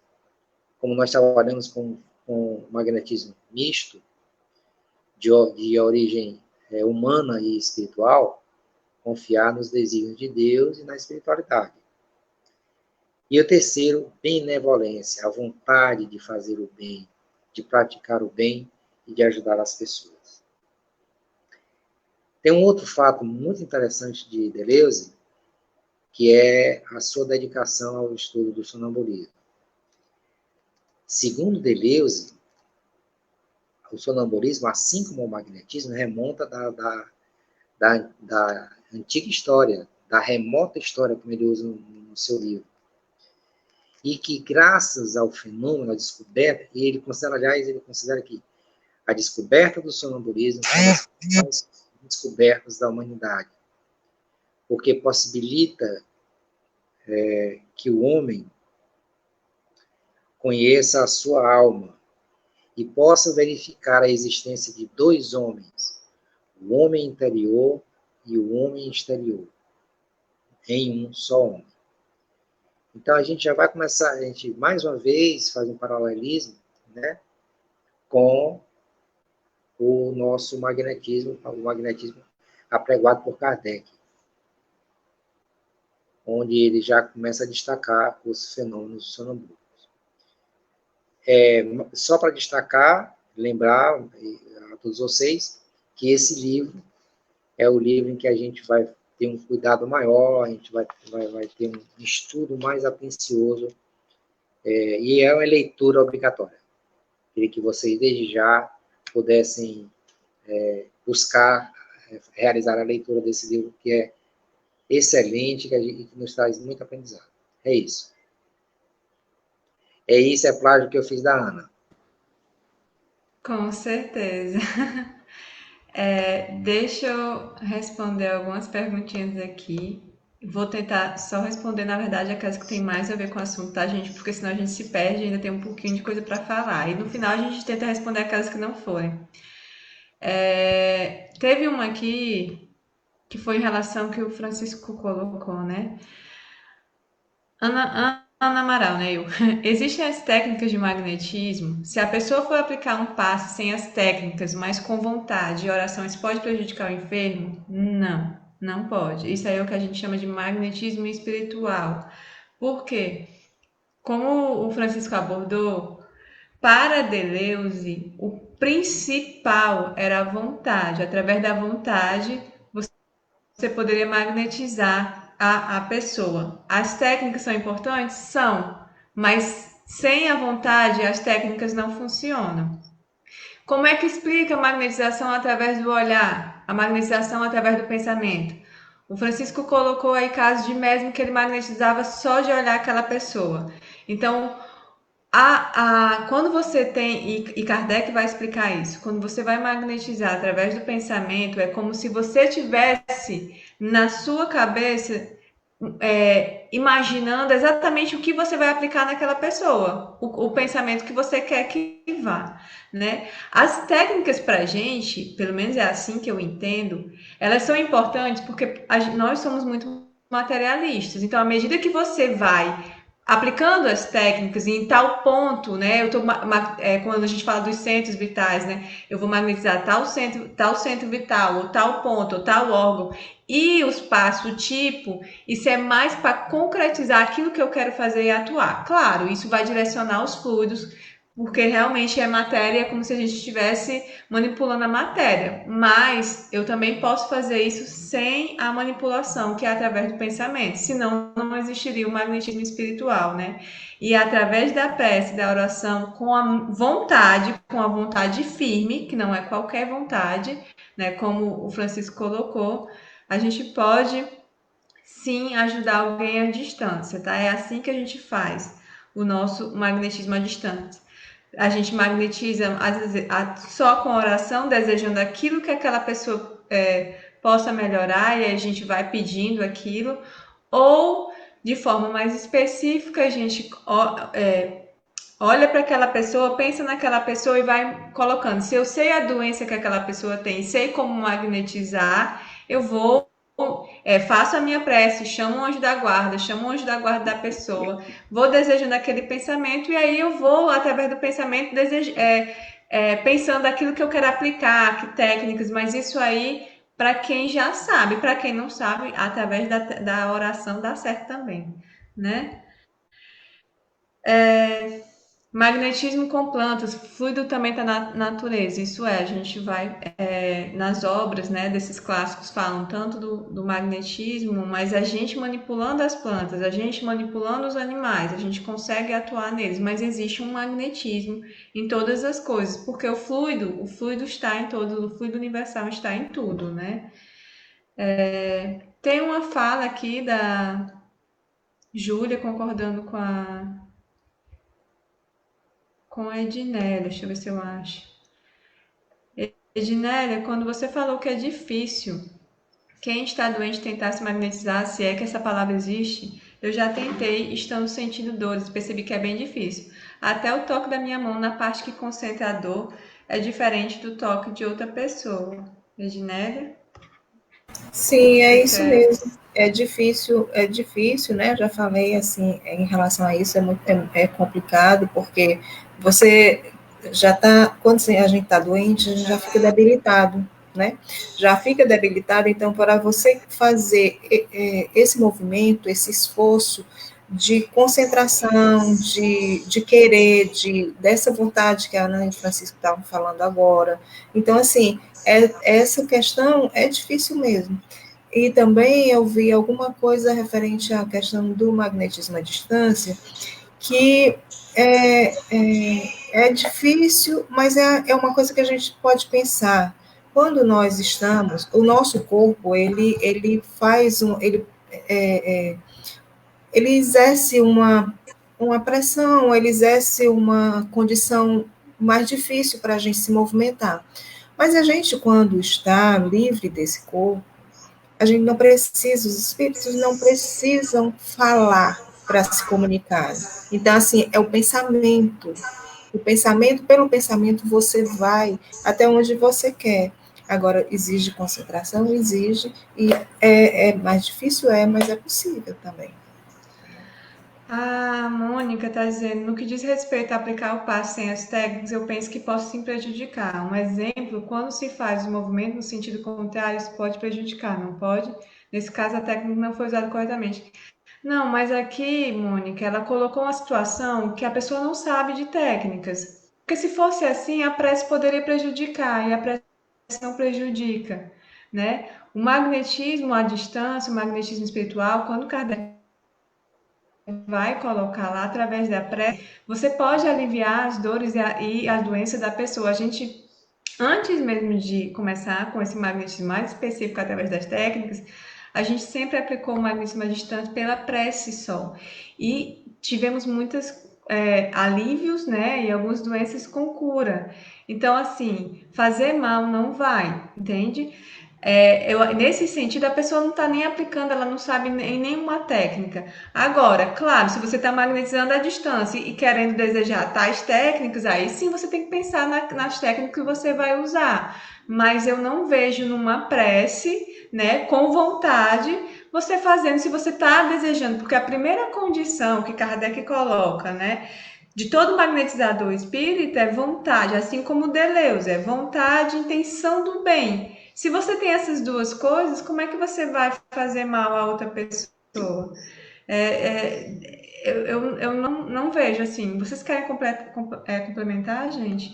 como nós trabalhamos com magnetismo misto, de origem humana e espiritual, confiar nos desígnios de Deus e na espiritualidade. E o terceiro, benevolência, a vontade de fazer o bem, de praticar o bem e de ajudar as pessoas. Tem um outro fato muito interessante de Deleuze, que é a sua dedicação ao estudo do sonambulismo. Segundo Deleuze, o sonambulismo, assim como o magnetismo, remonta da antiga história, da remota história, como ele usa no seu livro. E que, graças ao fenômeno, à descoberta, e ele considera que a descoberta do sonambulismo é uma das principais descobertas da humanidade, porque possibilita que o homem conheça a sua alma e possa verificar a existência de dois homens, o homem interior e o homem exterior, em um só homem. Então, a gente já vai começar, a gente, mais uma vez, faz um paralelismo, né, com o nosso magnetismo, o magnetismo apregoado por Kardec, onde ele já começa a destacar os fenômenos sonambúlicos. Só para destacar, lembrar a todos vocês que esse livro é o livro em que a gente vai ter um cuidado maior, a gente vai ter um estudo mais atencioso, e é uma leitura obrigatória. Queria que vocês, desde já, pudessem buscar realizar a leitura desse livro, que é excelente, que nos traz muito aprendizado. É isso. É plágio que eu fiz da Ana. Com certeza. Deixa eu responder algumas perguntinhas aqui. Vou tentar só responder, na verdade, aquelas que tem mais a ver com o assunto, tá, gente? Porque senão a gente se perde e ainda tem um pouquinho de coisa para falar. E no final a gente tenta responder aquelas que não forem. Teve uma aqui que foi em relação que o Francisco colocou, né? Ana Amaral, né? Existem as técnicas de magnetismo. Se a pessoa for aplicar um passe sem as técnicas, mas com vontade e oração, isso pode prejudicar o enfermo? Não, não pode. Isso aí é o que a gente chama de magnetismo espiritual. Por quê? Como o Francisco abordou, para Deleuze, o principal era a vontade. Através da vontade, você poderia magnetizar a pessoa. As técnicas são importantes? São, mas sem a vontade as técnicas não funcionam. Como é que explica a magnetização através do olhar? A magnetização através do pensamento? O Francisco colocou aí casos de mesmo que ele magnetizava só de olhar aquela pessoa. Então, quando você tem, e Kardec vai explicar isso, quando você vai magnetizar através do pensamento, é como se você tivesse na sua cabeça imaginando exatamente o que você vai aplicar naquela pessoa, o pensamento que você quer que vá, né? As técnicas pra gente, pelo menos é assim que eu entendo, elas são importantes porque nós somos muito materialistas, então à medida que você vai aplicando as técnicas em tal ponto, né? Quando a gente fala dos centros vitais, né? Eu vou magnetizar tal centro vital, ou tal ponto, ou tal órgão, e os passos, o tipo, isso é mais para concretizar aquilo que eu quero fazer e atuar. Claro, isso vai direcionar os fluidos porque realmente é matéria, é como se a gente estivesse manipulando a matéria. Mas eu também posso fazer isso sem a manipulação, que é através do pensamento, senão não existiria o magnetismo espiritual, né? E através da prece, da oração, com a vontade firme, que não é qualquer vontade, né? Como o Francisco colocou, a gente pode sim ajudar alguém à distância, tá? É assim que a gente faz o nosso magnetismo à distância. A gente magnetiza às vezes, só com a oração, desejando aquilo que aquela pessoa possa melhorar, e a gente vai pedindo aquilo, ou de forma mais específica, a gente olha para aquela pessoa, pensa naquela pessoa e vai colocando. Se eu sei a doença que aquela pessoa tem, sei como magnetizar, eu vou faço a minha prece, chamo o anjo da guarda da pessoa, vou desejando aquele pensamento e aí eu vou, através do pensamento, pensando aquilo que eu quero aplicar, que técnicas, mas isso aí, para quem já sabe, para quem não sabe, através da oração dá certo também, né? Magnetismo com plantas, fluido também está na natureza, isso é, a gente vai nas obras, né, desses clássicos falam tanto do magnetismo, mas a gente manipulando as plantas, a gente manipulando os animais, a gente consegue atuar neles, mas existe um magnetismo em todas as coisas, porque o fluido está em todo, o fluido universal está em tudo, né? Tem uma fala aqui da Júlia concordando com a Ednélia, deixa eu ver se eu acho. Ednélia, quando você falou que é difícil quem está doente tentar se magnetizar, se é que essa palavra existe, eu já tentei, estando sentindo dores, percebi que é bem difícil. Até o toque da minha mão na parte que concentra a dor é diferente do toque de outra pessoa. Ednélia? Sim, é Você isso quer? mesmo. É difícil, né? Já falei assim, em relação a isso, é complicado, porque você já está, quando a gente está doente, a gente já fica debilitado, né? Já fica debilitado, então, para você fazer esse movimento, esse esforço de concentração, de querer, dessa vontade que a Ana e o Francisco estavam falando agora. Então, assim, essa questão é difícil mesmo. E também eu vi alguma coisa referente à questão do magnetismo à distância, que é difícil, mas é uma coisa que a gente pode pensar. Quando nós estamos, o nosso corpo, ele faz ele exerce uma pressão, ele exerce uma condição mais difícil para a gente se movimentar. Mas a gente, quando está livre desse corpo, a gente não precisa, os espíritos não precisam falar para se comunicar. Então, assim, é o pensamento. O pensamento, pelo pensamento, você vai até onde você quer. Agora, exige concentração? Exige, e é mais difícil, mas é possível também. A Mônica está dizendo, no que diz respeito a aplicar o passo sem as técnicas, eu penso que posso sim prejudicar. Um exemplo, quando se faz o movimento no sentido contrário, isso pode prejudicar, não pode? Nesse caso, a técnica não foi usada corretamente. Não, mas aqui, Mônica, ela colocou uma situação que a pessoa não sabe de técnicas. Porque se fosse assim, a prece poderia prejudicar, e a prece não prejudica, né? O magnetismo à distância, o magnetismo espiritual, quando Kardec vai colocar lá através da prece, você pode aliviar as dores e a doença da pessoa. A gente, antes mesmo de começar com esse magnetismo mais específico através das técnicas, a gente sempre aplicou o magnetismo à distância pela prece só. E tivemos muitos alívios, né? E algumas doenças com cura. Então, assim, fazer mal não vai, entende? Nesse sentido, a pessoa não está nem aplicando, ela não sabe em nenhuma técnica. Agora, claro, se você está magnetizando à distância e querendo desejar tais técnicas, aí sim você tem que pensar nas técnicas que você vai usar. Mas eu não vejo numa prece, né, com vontade, você fazendo, se você está desejando, porque a primeira condição que Kardec coloca, né, de todo magnetizador espírita é vontade, assim como Deleuze, é vontade, intenção do bem. Se você tem essas duas coisas, como é que você vai fazer mal a outra pessoa? eu não vejo assim. Vocês querem complementar, gente?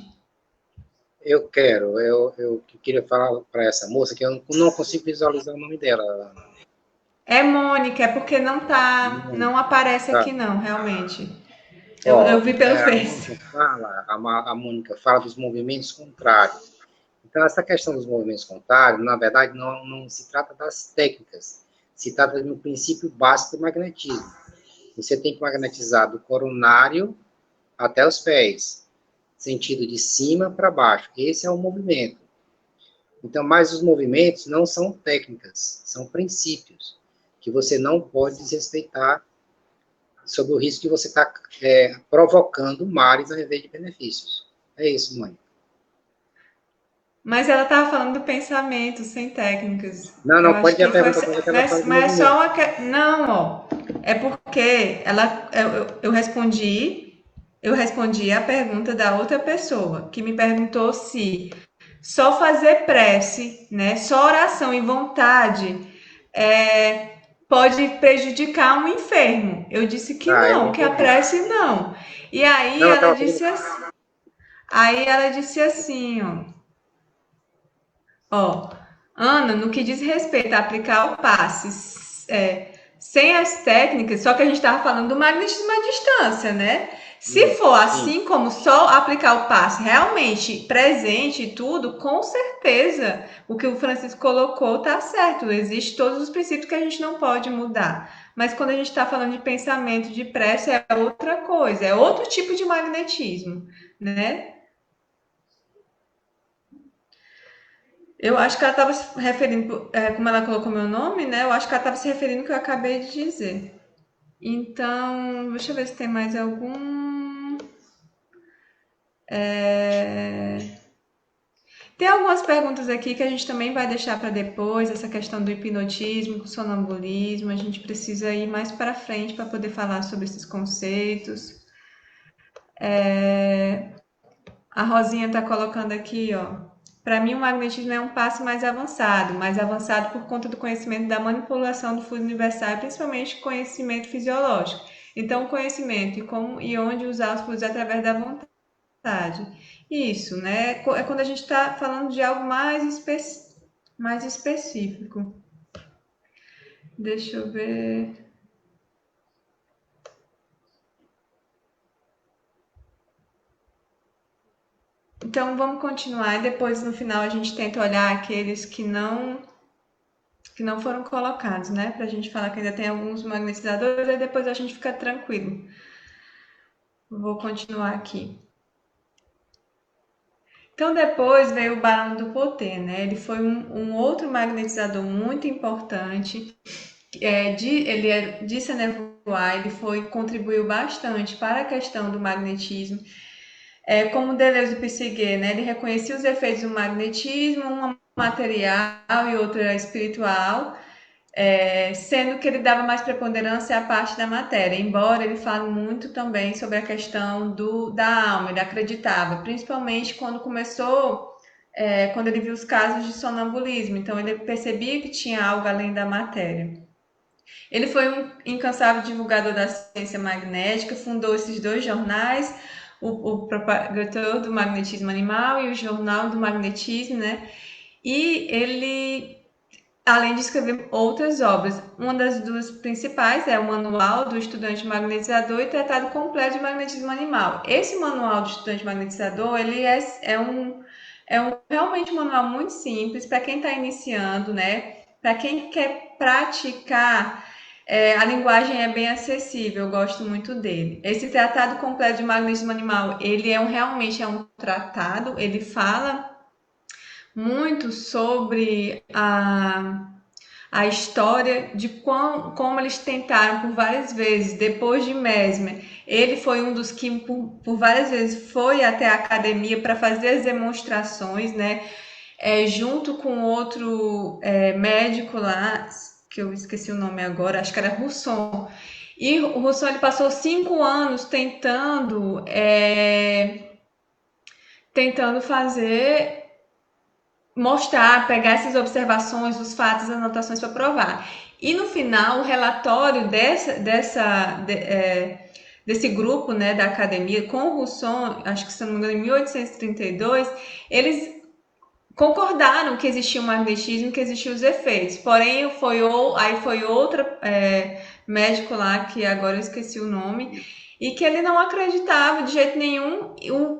Eu quero, eu queria falar para essa moça que eu não consigo visualizar o nome dela. É Mônica, é porque não aparece Tá. aqui não, realmente. Eu Ó, vi pelo a Face. Mônica fala, a Mônica fala dos movimentos contrários. Então, essa questão dos movimentos contrários, na verdade, não se trata das técnicas, se trata de um princípio básico do magnetismo. Você tem que magnetizar do coronário até os pés, sentido de cima para baixo. Esse é o movimento. Então, mas os movimentos não são técnicas, são princípios que você não pode desrespeitar sob o risco de você estar provocando males ao invés de benefícios. É isso, mãe. Mas ela estava falando do pensamento, sem técnicas. Não, Eu não, acho pode ir a que foi. pergunta para que ela fala de Mas é só movimento. uma. Não, ó. É porque eu respondi a pergunta da outra pessoa, que me perguntou se só fazer prece, né? Só oração e vontade pode prejudicar um enfermo. Eu disse que Ah, eu não, que a entendi. prece não. E aí Não, eu ela estava disse assim, aí ela disse assim, ó, Ana, no que diz respeito a aplicar o passe sem as técnicas, só que a gente estava falando do magnetismo à distância, né? Se for sim. assim, como só aplicar o passe realmente presente e tudo, com certeza o que o Francisco colocou tá certo. Existem todos os princípios que a gente não pode mudar. Mas quando a gente está falando de pensamento, de prece, é outra coisa, é outro tipo de magnetismo, né? Eu acho que ela estava se referindo, como ela colocou meu nome, né? Eu acho que ela estava se referindo ao que eu acabei de dizer. Então, deixa eu ver se tem mais algum. Tem algumas perguntas aqui que a gente também vai deixar para depois, essa questão do hipnotismo, sonambulismo. A gente precisa ir mais para frente para poder falar sobre esses conceitos. A Rosinha está colocando aqui, ó. Para mim, o magnetismo é um passo mais avançado por conta do conhecimento da manipulação do fluido universal, e principalmente conhecimento fisiológico. Então, o conhecimento e como e onde usar os fluidos através da vontade. Isso, né? É quando a gente está falando de algo mais específico. Deixa eu ver. Então, vamos continuar e depois no final a gente tenta olhar aqueles que não foram colocados, né? Para a gente falar que ainda tem alguns magnetizadores, e depois a gente fica tranquilo. Vou continuar aqui. Então, depois veio o Barão do Potê, né? Ele foi um outro magnetizador muito importante. Ele é de Saint-Nevrois, ele contribuiu bastante para a questão do magnetismo. Como Deleuze e Pissiguet, né? Ele reconhecia os efeitos do magnetismo, uma material e outra espiritual, sendo que ele dava mais preponderância à parte da matéria, embora ele fale muito também sobre a questão da alma, ele acreditava, principalmente quando ele viu os casos de sonambulismo, então ele percebia que tinha algo além da matéria. Ele foi um incansável divulgador da ciência magnética, fundou esses dois jornais, o Propagador do Magnetismo Animal e o Jornal do Magnetismo, né? E ele, além de escrever outras obras, uma das duas principais é o Manual do Estudante Magnetizador e Tratado Completo de Magnetismo Animal. Esse Manual do Estudante Magnetizador, ele realmente um manual muito simples para quem está iniciando, né? Para quem quer praticar, a linguagem é bem acessível, eu gosto muito dele. Esse Tratado Completo de Magnetismo Animal, ele realmente é um tratado, ele fala muito sobre a história de como eles tentaram por várias vezes, depois de Mesmer. Ele foi um dos que por várias vezes foi até a academia para fazer as demonstrações, né? Junto com outro médico lá, que eu esqueci o nome agora, acho que era Rousson. E o Rousson ele passou 5 anos tentando mostrar, pegar essas observações, os fatos, as anotações para provar. E no final, o relatório desse grupo, né, da academia, com o Rousseau, acho que se não me engano, em 1832, eles concordaram que existia o magnetismo, que existiam os efeitos. Porém, aí foi outra médico lá, que agora eu esqueci o nome, e que ele não acreditava de jeito nenhum. O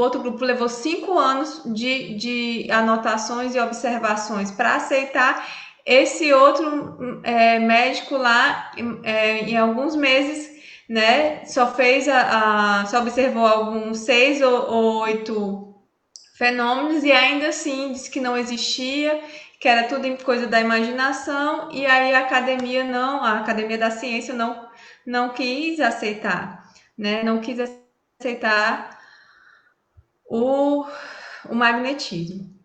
outro grupo levou 5 anos de anotações e observações para aceitar. Esse outro médico lá, em alguns meses, né, só observou alguns 6 ou 8 fenômenos e ainda assim disse que não existia, que era tudo coisa da imaginação, e aí a Academia da Ciência não quis aceitar, né? Não quis aceitar o magnetismo.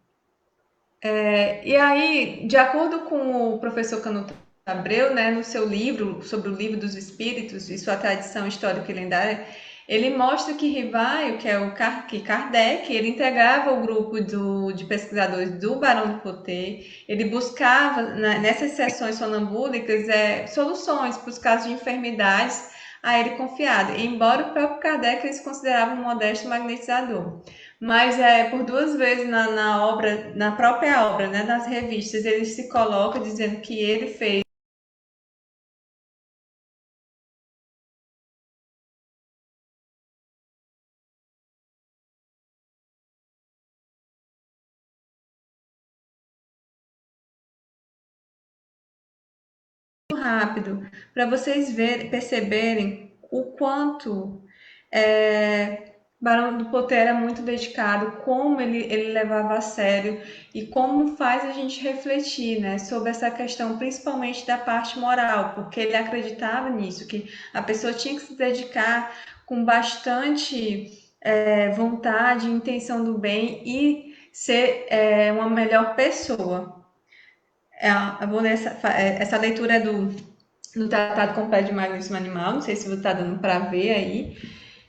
E aí, de acordo com o professor Canuto Abreu, né, no seu livro sobre o Livro dos Espíritos e sua tradição histórica e lendária, ele mostra que Rivaio, que Kardec, ele integrava o grupo de pesquisadores do Barão do Poté, ele buscava, nessas sessões sonambúlicas, soluções para os casos de enfermidades a ele confiado, embora o próprio Kardec ele se considerava um modesto magnetizador. Mas por 2 vezes na própria obra, né, nas revistas, ele se coloca dizendo que ele fez rápido para vocês perceberem o quanto Barão do Poté era muito dedicado, como ele levava a sério e como faz a gente refletir, né, sobre essa questão, principalmente da parte moral, porque ele acreditava nisso, que a pessoa tinha que se dedicar com bastante vontade, intenção do bem e ser uma melhor pessoa. Eu vou ler essa leitura do Tratado Completo de Magnetismo Animal, não sei se você está dando para ver aí,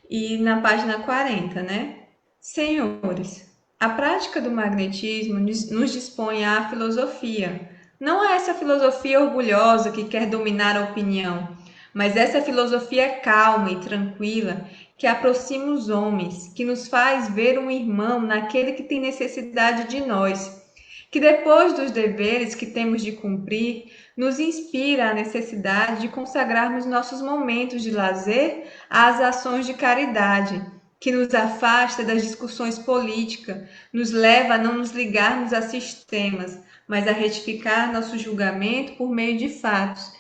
e na página 40, né? Senhores, a prática do magnetismo nos dispõe à filosofia. Não é essa filosofia orgulhosa que quer dominar a opinião, mas essa filosofia calma e tranquila que aproxima os homens, que nos faz ver um irmão naquele que tem necessidade de nós, que depois dos deveres que temos de cumprir, nos inspira a necessidade de consagrarmos nossos momentos de lazer às ações de caridade, que nos afasta das discussões políticas, nos leva a não nos ligarmos a sistemas, mas a retificar nosso julgamento por meio de fatos,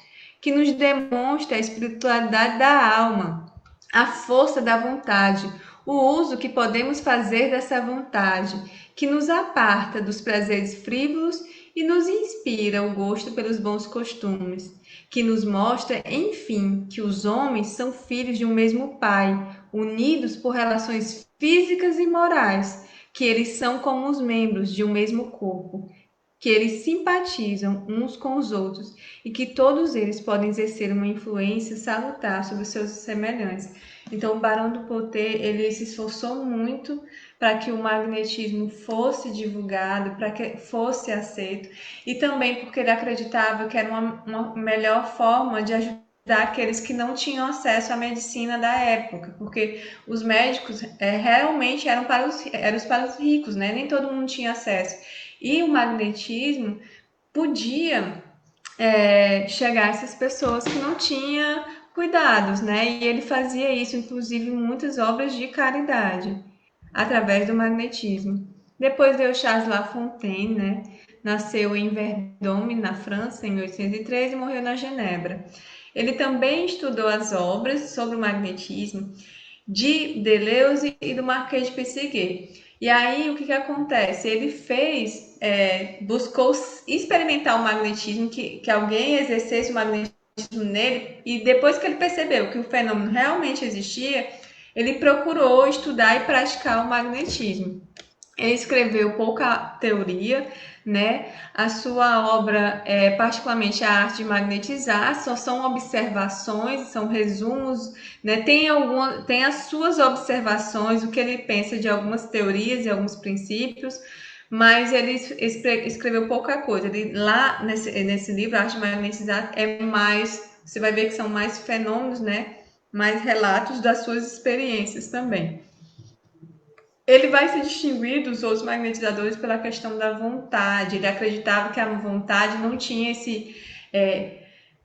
que nos demonstra a espiritualidade da alma, a força da vontade, o uso que podemos fazer dessa vontade, que nos aparta dos prazeres frívolos e nos inspira o gosto pelos bons costumes, que nos mostra, enfim, que os homens são filhos de um mesmo Pai, unidos por relações físicas e morais, que eles são como os membros de um mesmo corpo, que eles simpatizam uns com os outros e que todos eles podem exercer uma influência salutar sobre os seus semelhantes. Então, o Barão do Poté, ele se esforçou muito para que o magnetismo fosse divulgado, para que fosse aceito, e também porque ele acreditava que era uma melhor forma de ajudar aqueles que não tinham acesso à medicina da época, porque os médicos realmente eram para os ricos, né? Nem todo mundo tinha acesso. E o magnetismo podia chegar a essas pessoas que não tinham cuidados, né? E ele fazia isso, inclusive, em muitas obras de caridade, através do magnetismo. Depois veio Charles Lafontaine, né? Nasceu em Vendôme, na França, em 1803 e morreu na Genebra. Ele também estudou as obras sobre o magnetismo de Deleuze e do Marquês de Pissiguet. E aí, o que acontece? Ele buscou experimentar o magnetismo, que alguém exercesse o magnetismo nele, e depois que ele percebeu que o fenômeno realmente existia, ele procurou estudar e praticar o magnetismo. Ele escreveu pouca teoria, né? A sua obra, particularmente a arte de magnetizar, só são observações, são resumos, né? Tem as suas observações, o que ele pensa de algumas teorias e alguns princípios, Mas ele escreveu pouca coisa. Lá nesse livro, Arte de Magnetizar, é mais, você vai ver que são mais fenômenos, né? Mais relatos das suas experiências também. Ele vai se distinguir dos outros magnetizadores pela questão da vontade. Ele acreditava que a vontade não tinha esse.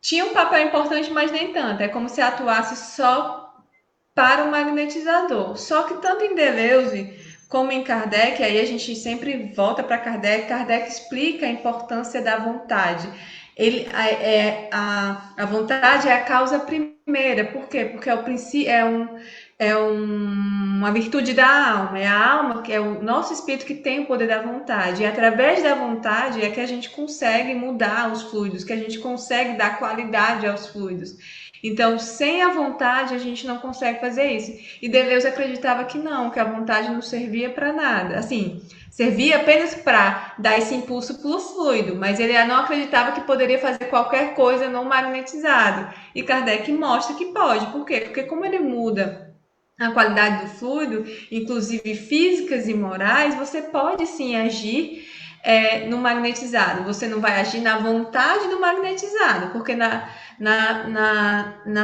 Tinha um papel importante, mas nem tanto. É como se atuasse só para o magnetizador. Só que tanto em Deleuze como em Kardec, aí a gente sempre volta para Kardec, Kardec explica a importância da vontade. A vontade é a causa primeira. Por quê? Porque uma virtude da alma. É a alma, que é o nosso espírito que tem o poder da vontade. E através da vontade é que a gente consegue mudar os fluidos, que a gente consegue dar qualidade aos fluidos. Então, sem a vontade, a gente não consegue fazer isso. E Deleuze acreditava que não, que a vontade não servia para nada. Assim, servia apenas para dar esse impulso para o fluido, mas ele não acreditava que poderia fazer qualquer coisa não magnetizado. E Kardec mostra que pode. Por quê? Porque como ele muda a qualidade do fluido, inclusive físicas e morais, você pode sim agir no magnetizado. Você não vai agir na vontade do magnetizado, porque na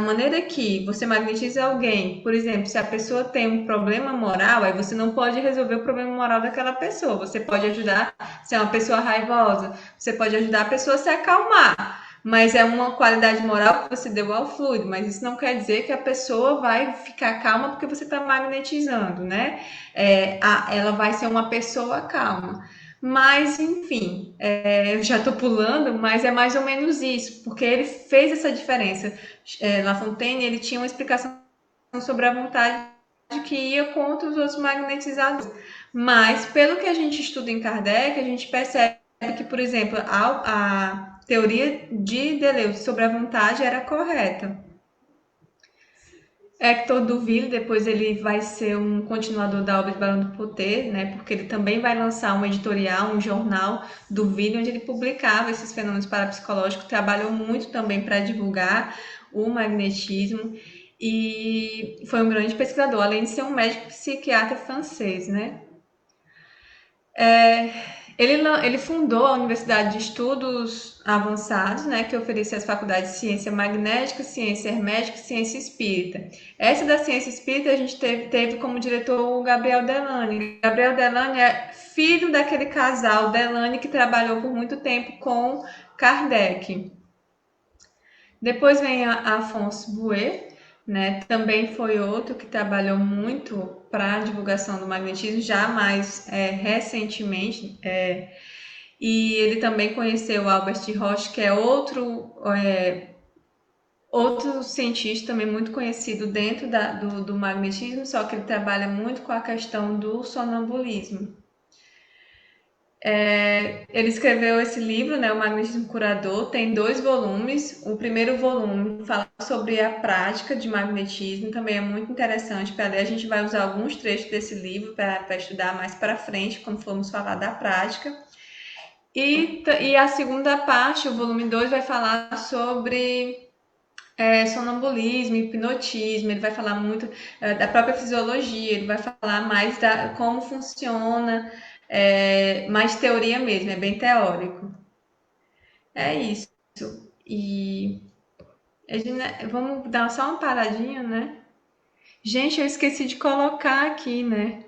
maneira que você magnetiza alguém, por exemplo, se a pessoa tem um problema moral, aí você não pode resolver o problema moral daquela pessoa. Você pode ajudar, se é uma pessoa raivosa, você pode ajudar a pessoa a se acalmar. Mas é uma qualidade moral que você deu ao fluido, mas isso não quer dizer que a pessoa vai ficar calma porque você está magnetizando, né? Ela vai ser uma pessoa calma. Mas, enfim, eu já estou pulando, mas é mais ou menos isso, porque ele fez essa diferença. La Fontaine, ele tinha uma explicação sobre a vontade que ia contra os outros magnetizadores. Mas, pelo que a gente estuda em Kardec, a gente percebe que, por exemplo, a teoria de Deleuze sobre a vontade era correta. Hector Duville, depois ele vai ser um continuador da obra de Barão do Poter, né? Porque ele também vai lançar um editorial, um jornal Duville, onde ele publicava esses fenômenos parapsicológicos, trabalhou muito também para divulgar o magnetismo e foi um grande pesquisador, além de ser um médico psiquiatra francês, né? Ele fundou a Universidade de Estudos Avançados, né, que oferecia as faculdades de Ciência Magnética, Ciência Hermética e Ciência Espírita. Essa da Ciência Espírita a gente teve como diretor o Gabriel Delany. Gabriel Delany é filho daquele casal Delany que trabalhou por muito tempo com Kardec. Depois vem a Afonso Bouet, né? Também foi outro que trabalhou muito para a divulgação do magnetismo, já mais recentemente. E ele também conheceu Albert Roche, que é outro cientista também muito conhecido dentro do magnetismo, só que ele trabalha muito com a questão do sonambulismo. Ele escreveu esse livro, né, O Magnetismo Curador, tem 2 volumes. O primeiro volume fala sobre a prática de magnetismo, também é muito interessante para ler. A gente vai usar alguns trechos desse livro para estudar mais para frente, quando formos falar da prática. E a segunda parte, o volume 2, vai falar sobre sonambulismo, hipnotismo, ele vai falar muito da própria fisiologia, ele vai falar mais como funciona, mais teoria mesmo, é bem teórico. É isso. E vamos dar só uma paradinha, né? Gente, eu esqueci de colocar aqui, né?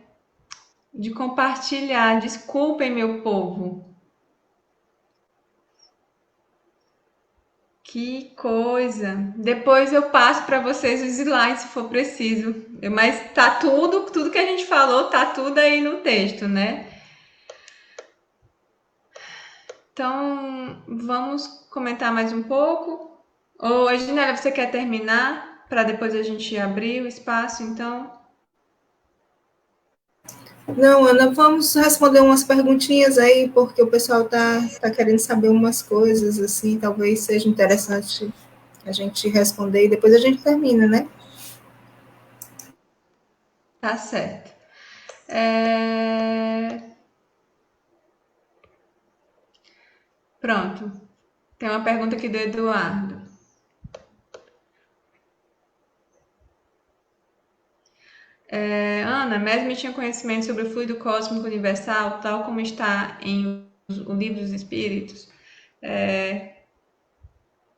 De compartilhar. Desculpem, meu povo. Que coisa! Depois eu passo para vocês os slides se for preciso. Mas tá tudo que a gente falou, tá tudo aí no texto, né? Então, vamos comentar mais um pouco. Ô, Edinela, você quer terminar para depois a gente abrir o espaço, então? Não, Ana, vamos responder umas perguntinhas aí, porque o pessoal tá querendo saber umas coisas, assim, talvez seja interessante a gente responder e depois a gente termina, né? Tá certo. Pronto. Tem uma pergunta aqui do Eduardo. Ana, Mesmer tinha conhecimento sobre o fluido cósmico universal, tal como está em O Livro dos Espíritos.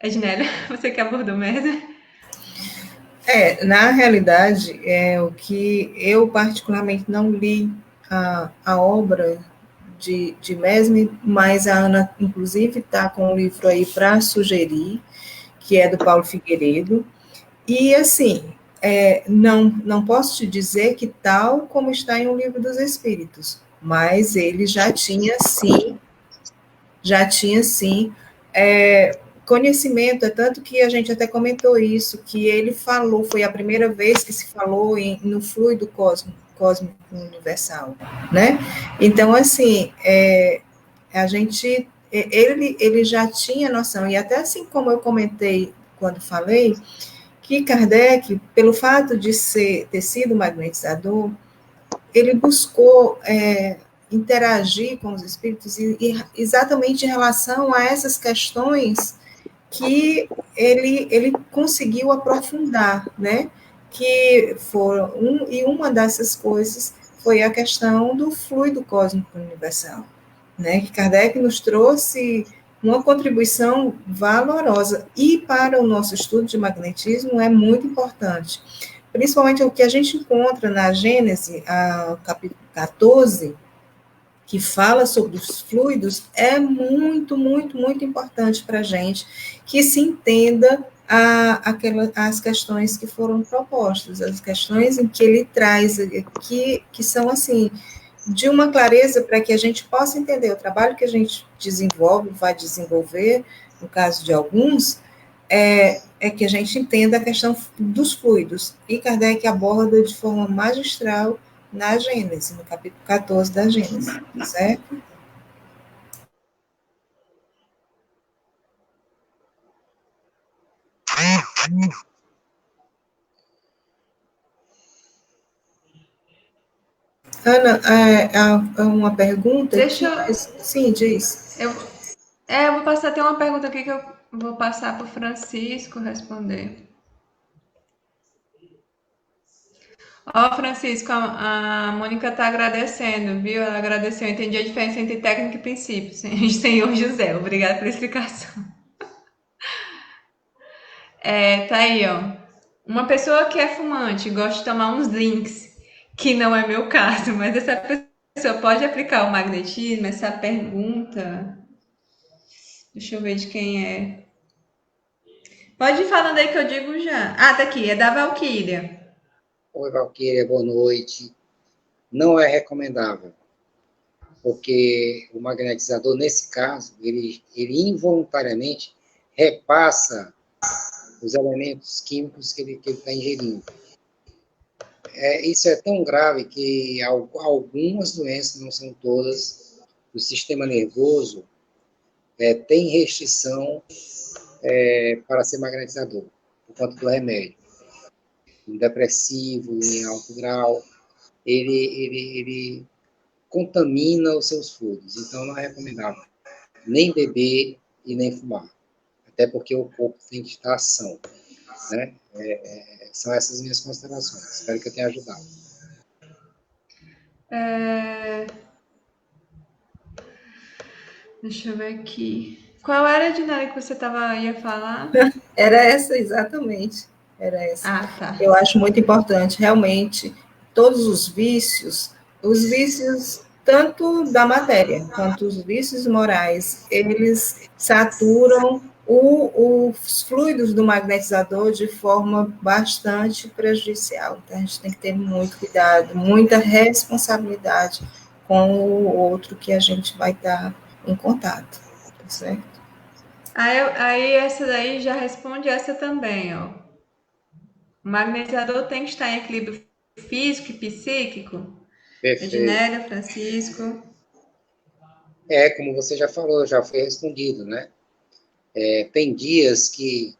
Ednélia, você que abordou Mesmer? Na realidade, o que eu particularmente não li a obra de Mesmer, mas a Ana, inclusive, está com um livro aí para sugerir, que é do Paulo Figueiredo, e, assim, não posso te dizer que tal como está em O Livro dos Espíritos, mas ele já tinha sim, conhecimento, é tanto que a gente até comentou isso, que ele falou, foi a primeira vez que se falou no fluido cósmico universal, né? Então, assim, ele já tinha noção, e até assim como eu comentei quando falei, que Kardec, pelo fato de ter sido magnetizador, ele buscou interagir com os espíritos e exatamente em relação a essas questões que ele conseguiu aprofundar, né? Que foram e uma dessas coisas foi a questão do fluido cósmico universal, né? Que Kardec nos trouxe uma contribuição valorosa e para o nosso estudo de magnetismo é muito importante, principalmente o que a gente encontra na Gênese, capítulo 14, que fala sobre os fluidos, é muito, muito, muito importante para a gente que se entenda as questões que foram propostas, as questões em que ele traz, que são, assim, de uma clareza para que a gente possa entender o trabalho que a gente desenvolve, vai desenvolver, no caso de alguns, que a gente entenda a questão dos fluidos. E Kardec aborda de forma magistral na Gênese, no capítulo 14 da Gênese, certo? Ana, uma pergunta Deixa aqui, eu. mas, sim, diz. Eu vou passar, tem uma pergunta aqui que eu vou passar para o Francisco responder. Ó, Francisco, a Mônica tá agradecendo, viu? Ela agradeceu, entendi a diferença entre técnica e princípio. Senhor José, obrigada pela explicação. Tá aí, ó. Uma pessoa que é fumante gosta de tomar uns drinks, que não é meu caso, mas essa pessoa pode aplicar o magnetismo? Essa pergunta. Deixa eu ver de quem é. Pode ir falando aí que eu digo já. Ah, tá aqui, é da Valquíria. Oi, Valquíria, boa noite. Não é recomendável, porque o magnetizador, nesse caso, ele involuntariamente repassa os elementos químicos que ele está ingerindo. Isso é tão grave que algumas doenças, não são todas, do sistema nervoso, tem restrição para ser magnetizador, por conta do remédio. Um depressivo em alto grau, ele contamina os seus fluidos. Então, não é recomendável nem beber e nem fumar. Até porque o corpo tem que estar são. Né? São essas minhas considerações. Espero que eu tenha ajudado. Deixa eu ver aqui. Qual era a dinâmica que você ia falar? Era essa, exatamente. Era essa. Ah, tá. Eu acho muito importante, realmente, todos os vícios tanto da matéria quanto os vícios morais, eles saturam os fluidos do magnetizador de forma bastante prejudicial. Então, a gente tem que ter muito cuidado, muita responsabilidade com o outro que a gente vai estar em contato, tá certo? Aí essa daí já responde essa também, ó. O magnetizador tem que estar em equilíbrio físico e psíquico? Perfeito. Ednélia, Francisco. Como você já falou, já foi respondido, né? Tem dias que,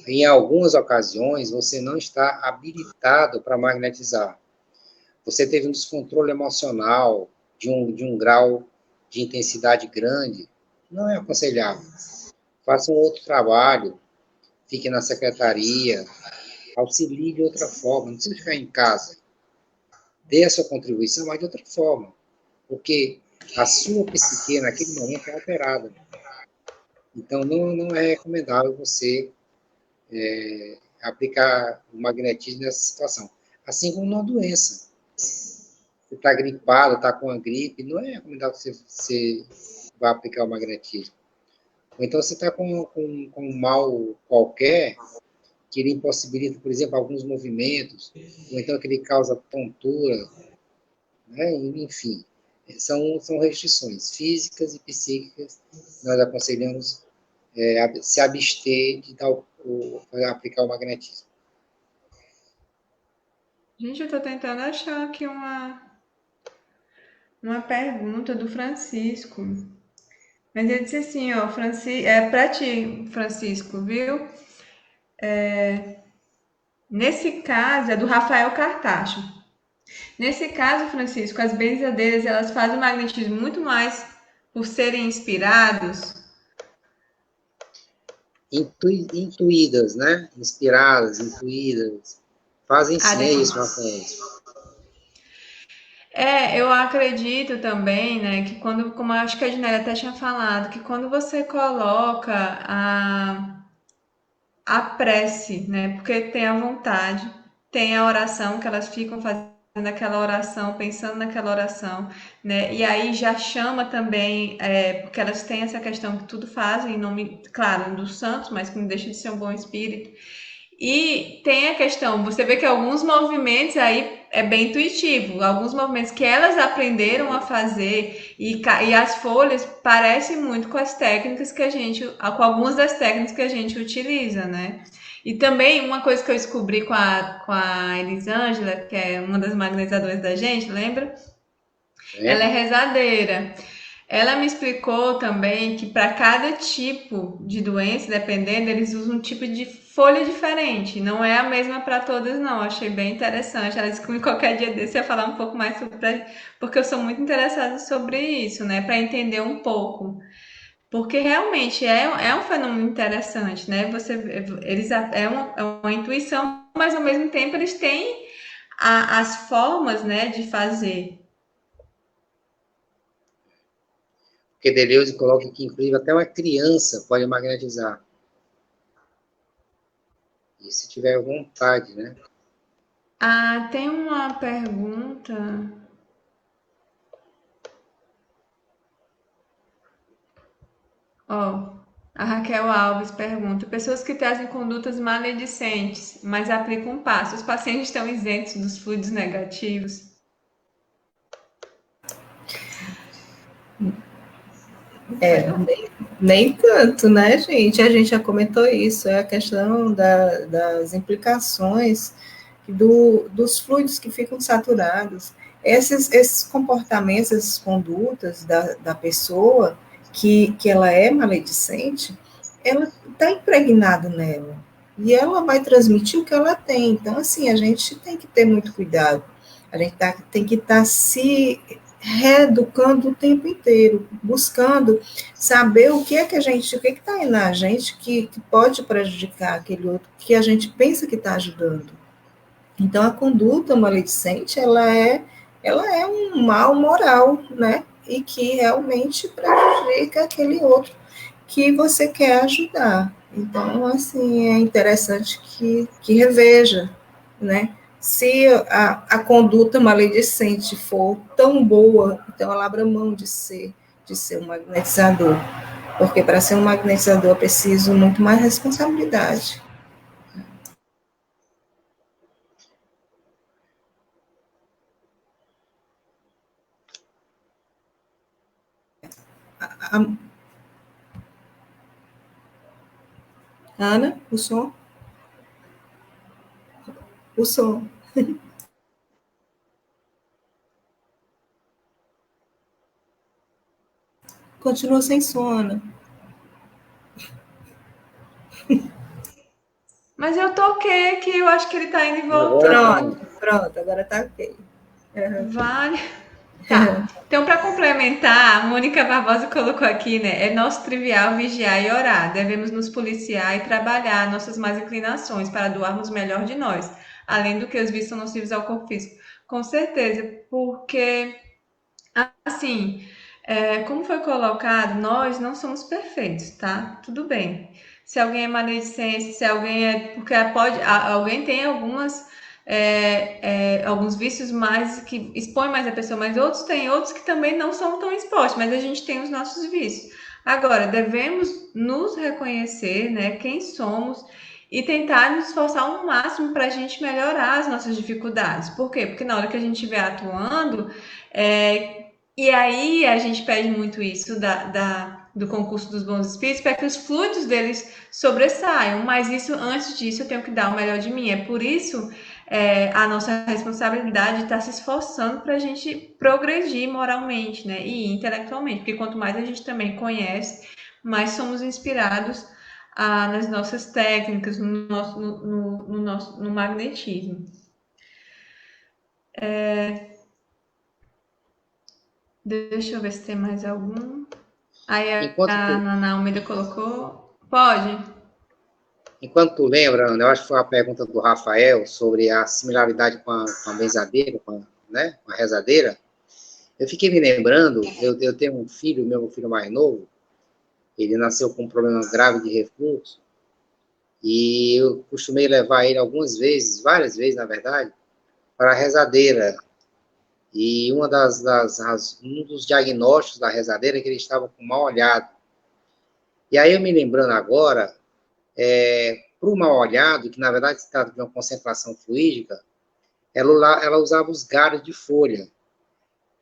em algumas ocasiões, você não está habilitado para magnetizar. Você teve um descontrole emocional de um grau de intensidade grande, não é aconselhável. Faça um outro trabalho, fique na secretaria, auxilie de outra forma, não precisa ficar em casa. dê a sua contribuição, mas de outra forma, porque a sua psique naquele momento é alterada. Então, não é recomendável você aplicar o magnetismo nessa situação. Assim como numa doença. Você está gripado, está com a gripe, não é recomendável que você vá aplicar o magnetismo. Ou então você está com um mal qualquer, que ele impossibilita, por exemplo, alguns movimentos, ou então que ele causa tontura, né? Enfim, são restrições físicas e psíquicas. Nós aconselhamos se abster de aplicar o magnetismo. Gente, eu tô tentando achar aqui uma pergunta do Francisco. Mas ele disse assim, ó, é pra ti, Francisco, viu? Nesse caso, é do Rafael Cartacho. Nesse caso, Francisco, as benzedeiras, elas fazem o magnetismo muito mais por serem inspirados. Intuídas, né? Inspiradas, intuídas. Fazem sim, é isso, Rafael. Eu acredito também, né, que quando, como eu acho que a Janela até tinha falado, que quando você coloca a prece, né, porque tem a vontade, tem a oração que elas ficam fazendo aquela oração, pensando naquela oração, né, e aí já chama também, porque elas têm essa questão que tudo fazem em nome, claro, dos santos, mas que não deixa de ser um bom espírito. E tem a questão, você vê que alguns movimentos aí é bem intuitivo, alguns movimentos que elas aprenderam a fazer e as folhas parecem muito com as técnicas que a gente, com algumas das técnicas que a gente utiliza, né? E também uma coisa que eu descobri com a Elisângela, que é uma das magnetizadoras da gente, lembra? Ela é rezadeira. Ela me explicou também que para cada tipo de doença, dependendo, eles usam um tipo de folha diferente. Não é a mesma para todas, não. Achei bem interessante. Ela disse que qualquer dia desse ia falar um pouco mais sobre, porque eu sou muito interessada sobre isso, né? Para entender um pouco. Porque realmente é um fenômeno interessante, né? É uma intuição, mas ao mesmo tempo eles têm as formas, né, de fazer. Porque Deleuze coloca que, inclusive, até uma criança pode magnetizar. E se tiver vontade, né? Tem uma pergunta. Ó, a Raquel Alves pergunta: pessoas que trazem condutas maledicentes, mas aplicam passos, os pacientes estão isentos dos fluidos negativos? Nem tanto, né, gente? A gente já comentou isso, é a questão das implicações dos fluidos que ficam saturados. Esses comportamentos, essas condutas da pessoa que ela é maledicente, ela está impregnada nela. E ela vai transmitir o que ela tem. Então, assim, a gente tem que ter muito cuidado. A gente tem que estar se reeducando o tempo inteiro, buscando saber o que está aí na gente que pode prejudicar aquele outro, que a gente pensa que está ajudando. Então, a conduta maledicente, ela é um mal moral, né? E que realmente prejudica aquele outro que você quer ajudar. Então, assim, é interessante que reveja, né? Se a conduta maledicente for tão boa, então ela abra mão de ser um magnetizador. Porque para ser um magnetizador é preciso muito mais responsabilidade. Ana, o som? O som. Continua sem sono. Mas eu toquei aqui, eu acho que ele tá indo e voltando. Pronto, agora tá ok. Vale. Tá. Então, para complementar, a Mônica Barbosa colocou aqui, né? É nosso trivial vigiar e orar. Devemos nos policiar e trabalhar nossas más inclinações para doarmos melhor de nós, além do que os vícios são nocivos ao corpo físico. Com certeza, porque, assim, como foi colocado, nós não somos perfeitos, tá? Tudo bem. Se alguém é maledicência, se alguém é. Porque alguém tem alguns vícios mais que expõem mais a pessoa, mas outros têm outros que também não são tão expostos, mas a gente tem os nossos vícios. Agora, devemos nos reconhecer, né, quem somos e tentar nos esforçar ao máximo para a gente melhorar as nossas dificuldades. Por quê? Porque na hora que a gente estiver atuando, e aí a gente pede muito isso do concurso dos bons espíritos para que os fluidos deles sobressaiam, mas isso antes disso eu tenho que dar o melhor de mim. É por isso a nossa responsabilidade de estar se esforçando para a gente progredir moralmente, né, e intelectualmente, porque quanto mais a gente também conhece, mais somos inspirados nas nossas técnicas, no magnetismo. Deixa eu ver se tem mais algum. Aí a Nana Almeida colocou. Pode? Enquanto tu lembra, Ana, eu acho que foi a pergunta do Rafael sobre a similaridade com a benzadeira, com a rezadeira. Eu fiquei me lembrando, eu tenho um filho, meu filho mais novo, ele nasceu com um problema grave de refluxo, e eu costumei levar ele algumas vezes, várias vezes, na verdade, para a rezadeira. E um dos diagnósticos da rezadeira é que ele estava com mal olhado. E aí eu me lembrando agora, para o mal olhado, que na verdade se trata de uma concentração fluídica, ela usava os galhos de folha.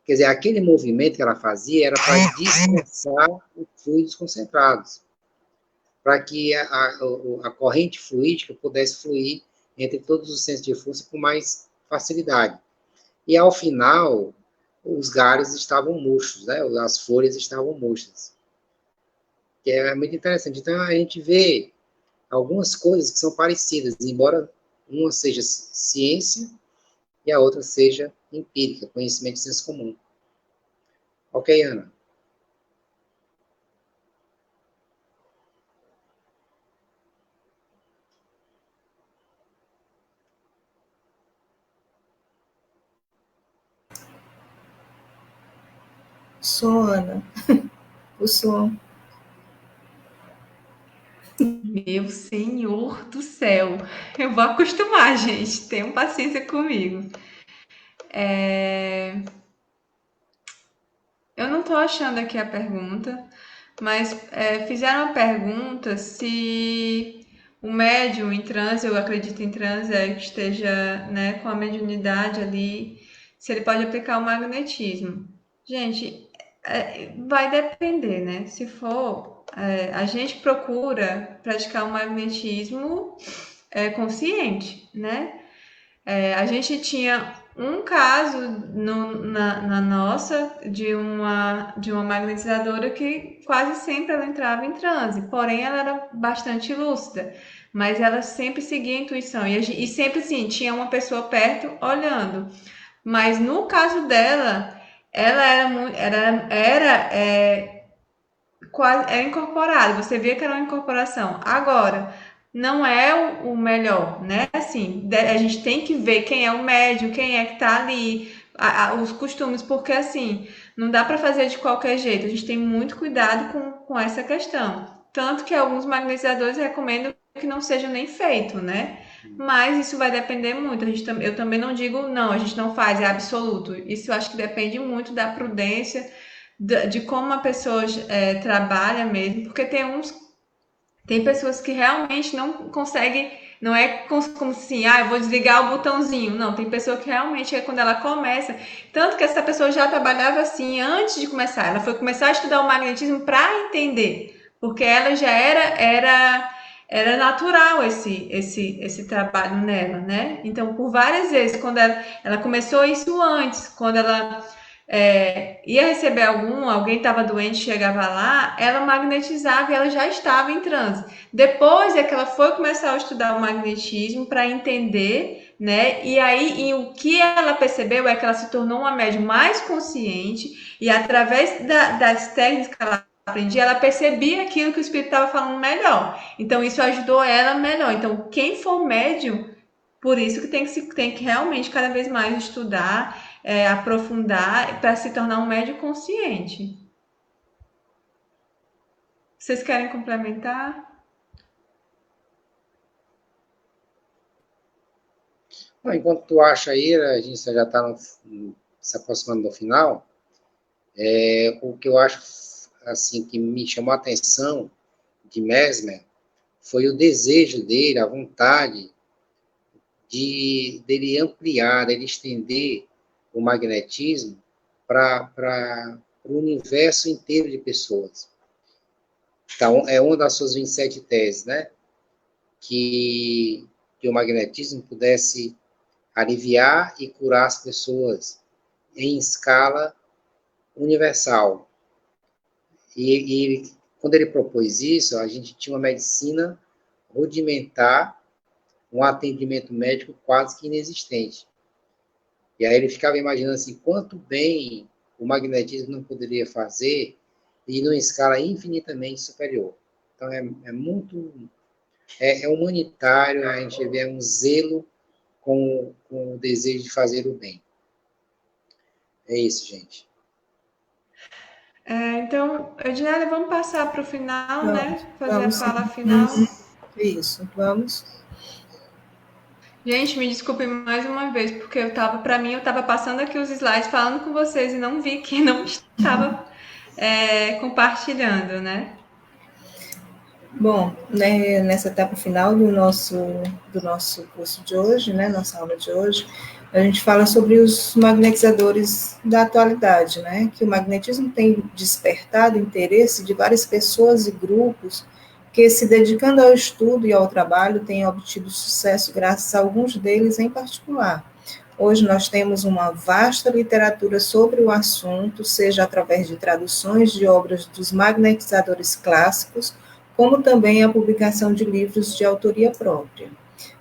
Quer dizer, aquele movimento que ela fazia era para dispersar os fluidos concentrados, para que a corrente fluídica pudesse fluir entre todos os centros de força com mais facilidade. E, ao final, os galhos estavam murchos, né? As folhas estavam murchas. Que é muito interessante. Então, a gente vê algumas coisas que são parecidas, embora uma seja ciência e a outra seja empírica, conhecimento de senso comum. Ok, Ana? Som, Ana. O som. Meu Senhor do céu. Eu vou acostumar, gente. Tenham paciência comigo. Eu não estou achando aqui a pergunta, mas fizeram a pergunta se o médium em transe, eu acredito em transe, que esteja, né, com a mediunidade ali, se ele pode aplicar o magnetismo. Gente, vai depender, né? Se for, a gente procura praticar o magnetismo consciente, né? A gente tinha um caso na nossa de uma magnetizadora que quase sempre ela entrava em transe, porém ela era bastante lúcida, mas ela sempre seguia a intuição e sempre assim, tinha uma pessoa perto olhando. Mas no caso dela, ela era incorporada, você via que era uma incorporação. Agora, não é o melhor, né? Assim, a gente tem que ver quem é o médium, quem é que tá ali, os costumes, porque assim, não dá para fazer de qualquer jeito. A gente tem muito cuidado com essa questão. Tanto que alguns magnetizadores recomendam que não seja nem feito, né? Mas isso vai depender muito. Eu também não digo não, a gente não faz, é absoluto. Isso eu acho que depende muito da prudência, de como a pessoa trabalha mesmo, porque tem pessoas que realmente não conseguem, não é como assim, eu vou desligar o botãozinho. Não, tem pessoa que realmente é quando ela começa. Tanto que essa pessoa já trabalhava assim antes de começar. Ela foi começar a estudar o magnetismo para entender, porque ela já era natural esse trabalho nela, né? Então, por várias vezes, quando ela começou isso antes, quando ela ia receber alguém estava doente, chegava lá, ela magnetizava e ela já estava em transe. Depois é que ela foi começar a estudar o magnetismo para entender, né? E aí, o que ela percebeu é que ela se tornou uma médium mais consciente e através das técnicas que ela aprendia, ela percebia aquilo que o espírito estava falando melhor. Então, isso ajudou ela melhor. Então, quem for médium Por isso que tem que realmente cada vez mais estudar, aprofundar para se tornar um médio consciente. Vocês querem complementar? Bom, enquanto tu acha aí, a gente já está se aproximando do final. O que eu acho assim que me chamou a atenção de Mesmer foi o desejo dele, a vontade dele ampliar, dele estender o magnetismo para o universo inteiro de pessoas. Então, é uma das suas 27 teses, né? Que o magnetismo pudesse aliviar e curar as pessoas em escala universal. E quando ele propôs isso, a gente tinha uma medicina rudimentar, um atendimento médico quase que inexistente. E aí ele ficava imaginando assim, quanto bem o magnetismo não poderia fazer e numa escala infinitamente superior. Então, é humanitário, a gente vê um zelo com o desejo de fazer o bem. É isso, gente. Então, Edneia, vamos passar para o final, Vamos, né? Fazer a vamos fala sim. final. Isso, vamos. Gente, me desculpem mais uma vez, porque eu estava passando aqui os slides falando com vocês e não vi que não estava compartilhando, né? Bom, né, nessa etapa final do nosso curso de hoje, né, nossa aula de hoje, a gente fala sobre os magnetizadores da atualidade, né, que o magnetismo tem despertado interesse de várias pessoas e grupos que, se dedicando ao estudo e ao trabalho, têm obtido sucesso graças a alguns deles em particular. Hoje nós temos uma vasta literatura sobre o assunto, seja através de traduções de obras dos magnetizadores clássicos, como também a publicação de livros de autoria própria.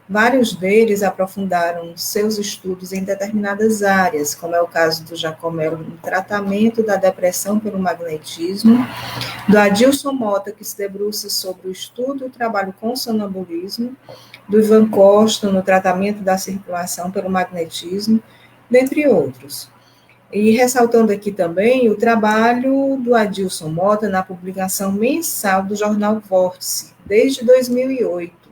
Vários deles aprofundaram seus estudos em determinadas áreas, como é o caso do Jacomelo no tratamento da depressão pelo magnetismo, do Adilson Mota, que se debruça sobre o estudo e o trabalho com sonambulismo, do Ivan Costa no tratamento da circulação pelo magnetismo, dentre outros. E ressaltando aqui também o trabalho do Adilson Mota na publicação mensal do jornal Vórtice, desde 2008.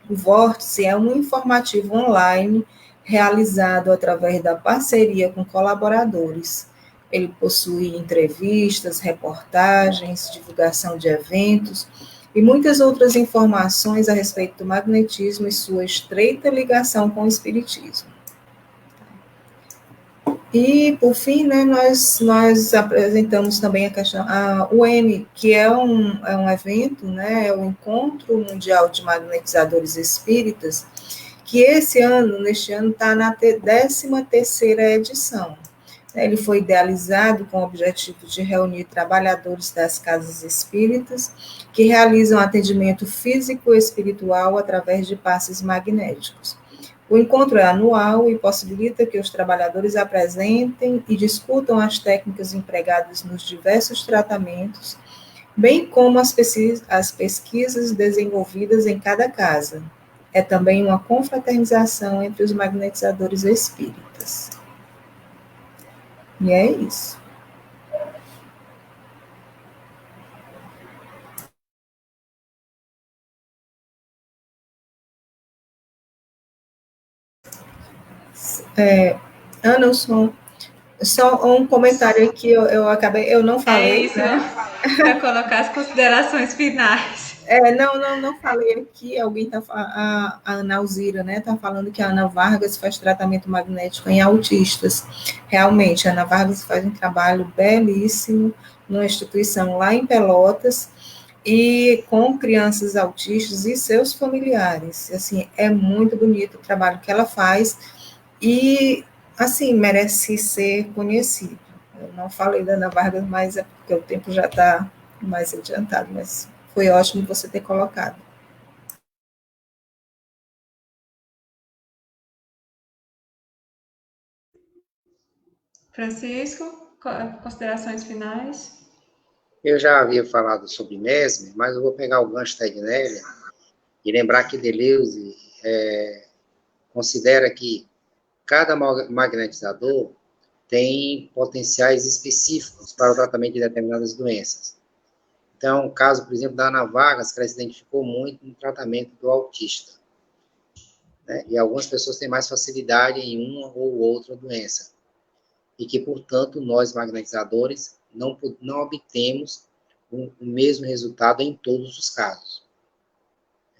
O Vórtice é um informativo online realizado através da parceria com colaboradores. Ele possui entrevistas, reportagens, divulgação de eventos e muitas outras informações a respeito do magnetismo e sua estreita ligação com o espiritismo. E, por fim, né, nós apresentamos também a questão, o M, que é um evento, né, é o Encontro Mundial de Magnetizadores Espíritas, que neste ano, está na 13ª edição. Ele foi idealizado com o objetivo de reunir trabalhadores das casas espíritas que realizam atendimento físico e espiritual através de passes magnéticos. O encontro é anual e possibilita que os trabalhadores apresentem e discutam as técnicas empregadas nos diversos tratamentos, bem como as pesquisas desenvolvidas em cada casa. É também uma confraternização entre os magnetizadores espíritas. E é isso. Anderson, só um comentário aqui, eu não falei. É isso, né? Para colocar as considerações finais. Não falei aqui, a Ana Alzira, né, está falando que a Ana Vargas faz tratamento magnético em autistas. Realmente, a Ana Vargas faz um trabalho belíssimo numa instituição lá em Pelotas, e com crianças autistas e seus familiares. Assim, é muito bonito o trabalho que ela faz, e, assim, merece ser conhecido. Eu não falei da Ana Vargas, mas é porque o tempo já está mais adiantado, mas foi ótimo você ter colocado. Francisco, considerações finais? Eu já havia falado sobre Mesmer, mas eu vou pegar o gancho da Ednélia e lembrar que Deleuze considera que cada magnetizador tem potenciais específicos para o tratamento de determinadas doenças. Então, o caso, por exemplo, da Ana Vargas, que ela se identificou muito no tratamento do autista, né? E algumas pessoas têm mais facilidade em uma ou outra doença. E que, portanto, nós, magnetizadores, não obtemos o mesmo resultado em todos os casos.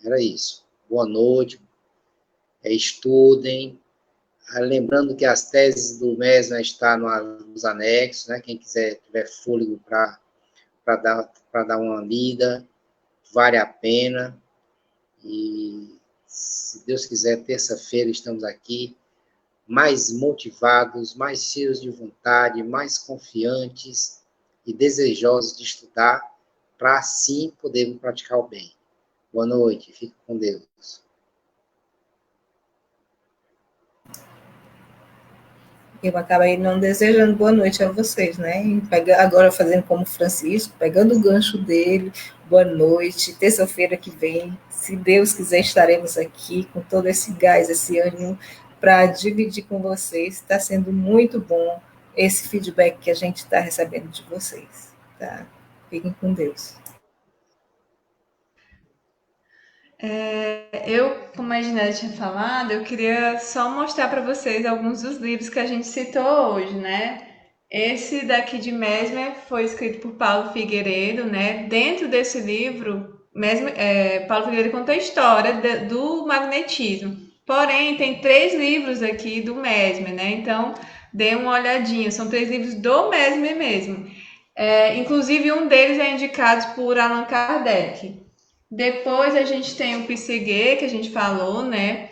Era isso. Boa noite. Estudem. Lembrando que as teses do MESMA estão nos anexos, né? Quem tiver fôlego para dar uma lida, vale a pena. E, se Deus quiser, terça-feira estamos aqui, mais motivados, mais cheios de vontade, mais confiantes e desejosos de estudar, para assim podermos praticar o bem. Boa noite, fique com Deus. Eu acabei não desejando boa noite a vocês, né? Agora fazendo como Francisco, pegando o gancho dele, boa noite, terça-feira que vem, se Deus quiser, estaremos aqui com todo esse gás, esse ânimo, para dividir com vocês. Está sendo muito bom esse feedback que a gente está recebendo de vocês, tá? Fiquem com Deus. Eu, como a Ginete tinha falado, eu queria só mostrar para vocês alguns dos livros que a gente citou hoje, né? Esse daqui de Mesmer foi escrito por Paulo Figueiredo, né? Dentro desse livro, Paulo Figueiredo conta a história do magnetismo. Porém, tem 3 livros aqui do Mesmer, né? Então, dê uma olhadinha. São 3 livros do Mesmer mesmo. Inclusive, um deles é indicado por Allan Kardec. Depois a gente tem o PCG, que a gente falou, né?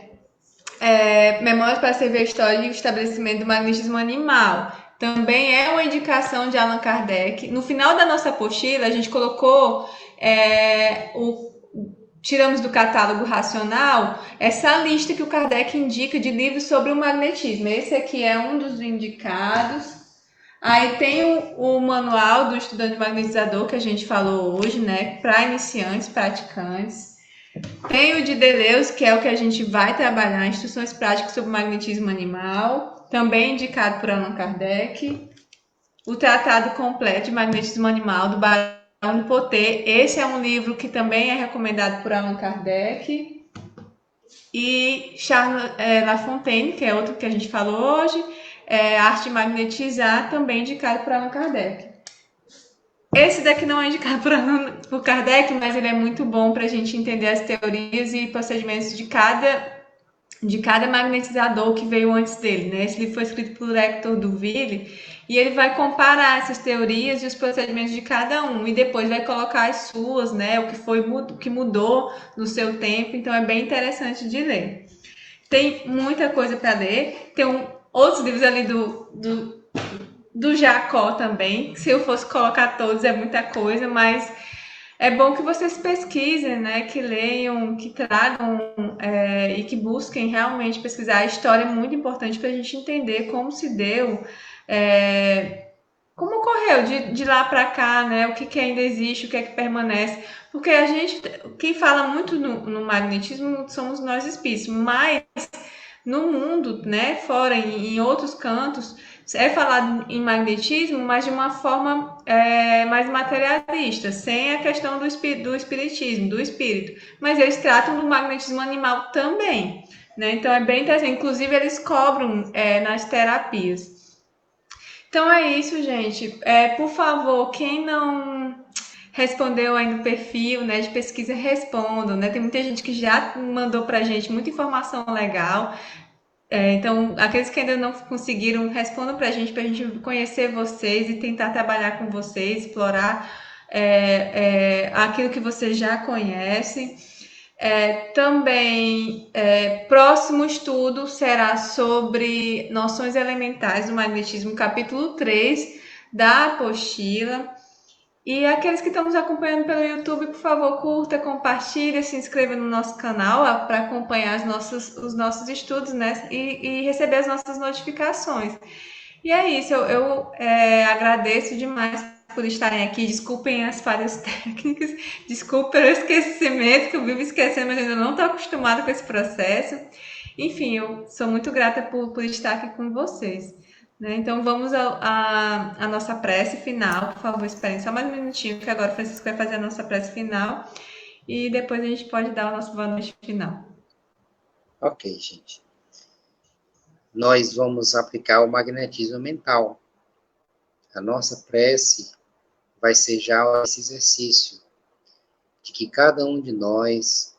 Memórias para servir a história e o estabelecimento do magnetismo animal. Também é uma indicação de Allan Kardec. No final da nossa apostila, a gente colocou tiramos do catálogo racional essa lista que o Kardec indica de livros sobre o magnetismo. Esse aqui é um dos indicados. Aí tem o manual do estudante magnetizador que a gente falou hoje, né? Para iniciantes, praticantes. Tem o de Deleuze, que é o que a gente vai trabalhar, instruções práticas sobre magnetismo animal, também indicado por Allan Kardec. O Tratado Completo de Magnetismo Animal, do Barão do Poté. Esse é um livro que também é recomendado por Allan Kardec. E Charles Lafontaine, que é outro que a gente falou hoje, Arte de Magnetizar, também indicado por Allan Kardec. Esse daqui não é indicado por Kardec, mas ele é muito bom para a gente entender as teorias e procedimentos de cada magnetizador que veio antes dele, né? Esse livro foi escrito por Hector Duville e ele vai comparar essas teorias e os procedimentos de cada um e depois vai colocar as suas, né? O que mudou no seu tempo, então é bem interessante de ler. Tem muita coisa para ler, tem outros livros ali do Jacó também, se eu fosse colocar todos é muita coisa, mas é bom que vocês pesquisem, né? Que leiam, que tragam e que busquem realmente pesquisar. A história é muito importante para a gente entender como se deu, como ocorreu de lá para cá, né? O que ainda existe, o que é que permanece. Porque quem fala muito no magnetismo somos nós espíritos, mas no mundo, né? Fora, em outros cantos, é falado em magnetismo, mas de uma forma mais materialista, sem a questão do espiritismo, do espírito. Mas eles tratam do magnetismo animal também, né? Então é bem interessante. Inclusive, eles cobram nas terapias. Então é isso, gente. Por favor, quem não respondeu aí no perfil, né, de pesquisa, respondam, né? Tem muita gente que já mandou pra gente muita informação legal. Então, aqueles que ainda não conseguiram, respondam para a gente conhecer vocês e tentar trabalhar com vocês, explorar aquilo que vocês já conhecem. Também, próximo estudo será sobre noções elementares do magnetismo, capítulo 3 da apostila. E aqueles que estão nos acompanhando pelo YouTube, por favor, curta, compartilhe, se inscreva no nosso canal para acompanhar os nossos estudos, né? E receber as nossas notificações. E é isso, eu agradeço demais por estarem aqui. Desculpem as falhas técnicas, desculpem pelo esquecimento, que eu vivo esquecendo, mas ainda não estou acostumada com esse processo. Enfim, eu sou muito grata por estar aqui com vocês. Né? Então vamos à nossa prece final, por favor, esperem só mais um minutinho, que agora o Francisco vai fazer a nossa prece final e depois a gente pode dar o nosso boa noite final. Ok, gente. Nós vamos aplicar o magnetismo mental. A nossa prece vai ser já esse exercício de que cada um de nós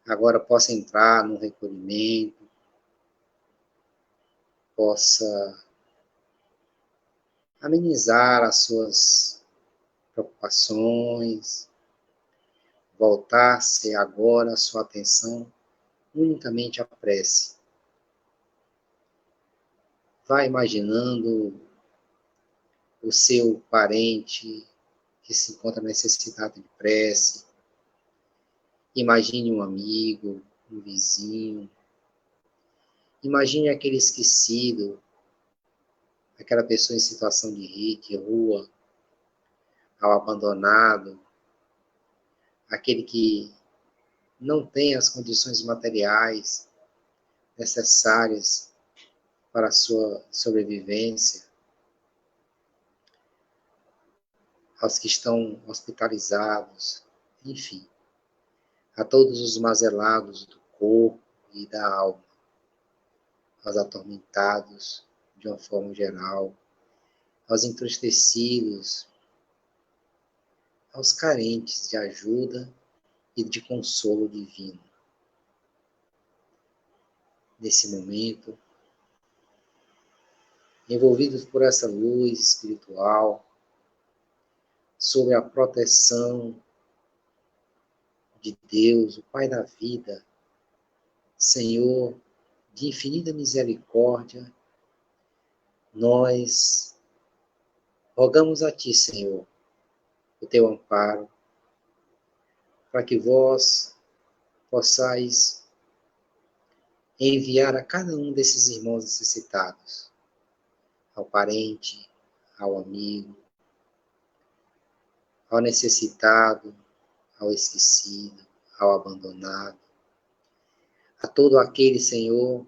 agora possa entrar num recolhimento, possa amenizar as suas preocupações, voltar-se agora a sua atenção unicamente à prece. Vá imaginando o seu parente que se encontra necessitado de prece. Imagine um amigo, um vizinho. Imagine aquele esquecido, aquela pessoa em situação de rua, ao abandonado, aquele que não tem as condições materiais necessárias para a sua sobrevivência, aos que estão hospitalizados, enfim, a todos os mazelados do corpo e da alma, aos atormentados de uma forma geral, aos entristecidos, aos carentes de ajuda e de consolo divino. Nesse momento, envolvidos por essa luz espiritual, sob a proteção de Deus, o Pai da vida, Senhor de infinita misericórdia, nós rogamos a Ti, Senhor, o Teu amparo, para que vós possais enviar a cada um desses irmãos necessitados, ao parente, ao amigo, ao necessitado, ao esquecido, ao abandonado, a todo aquele, Senhor,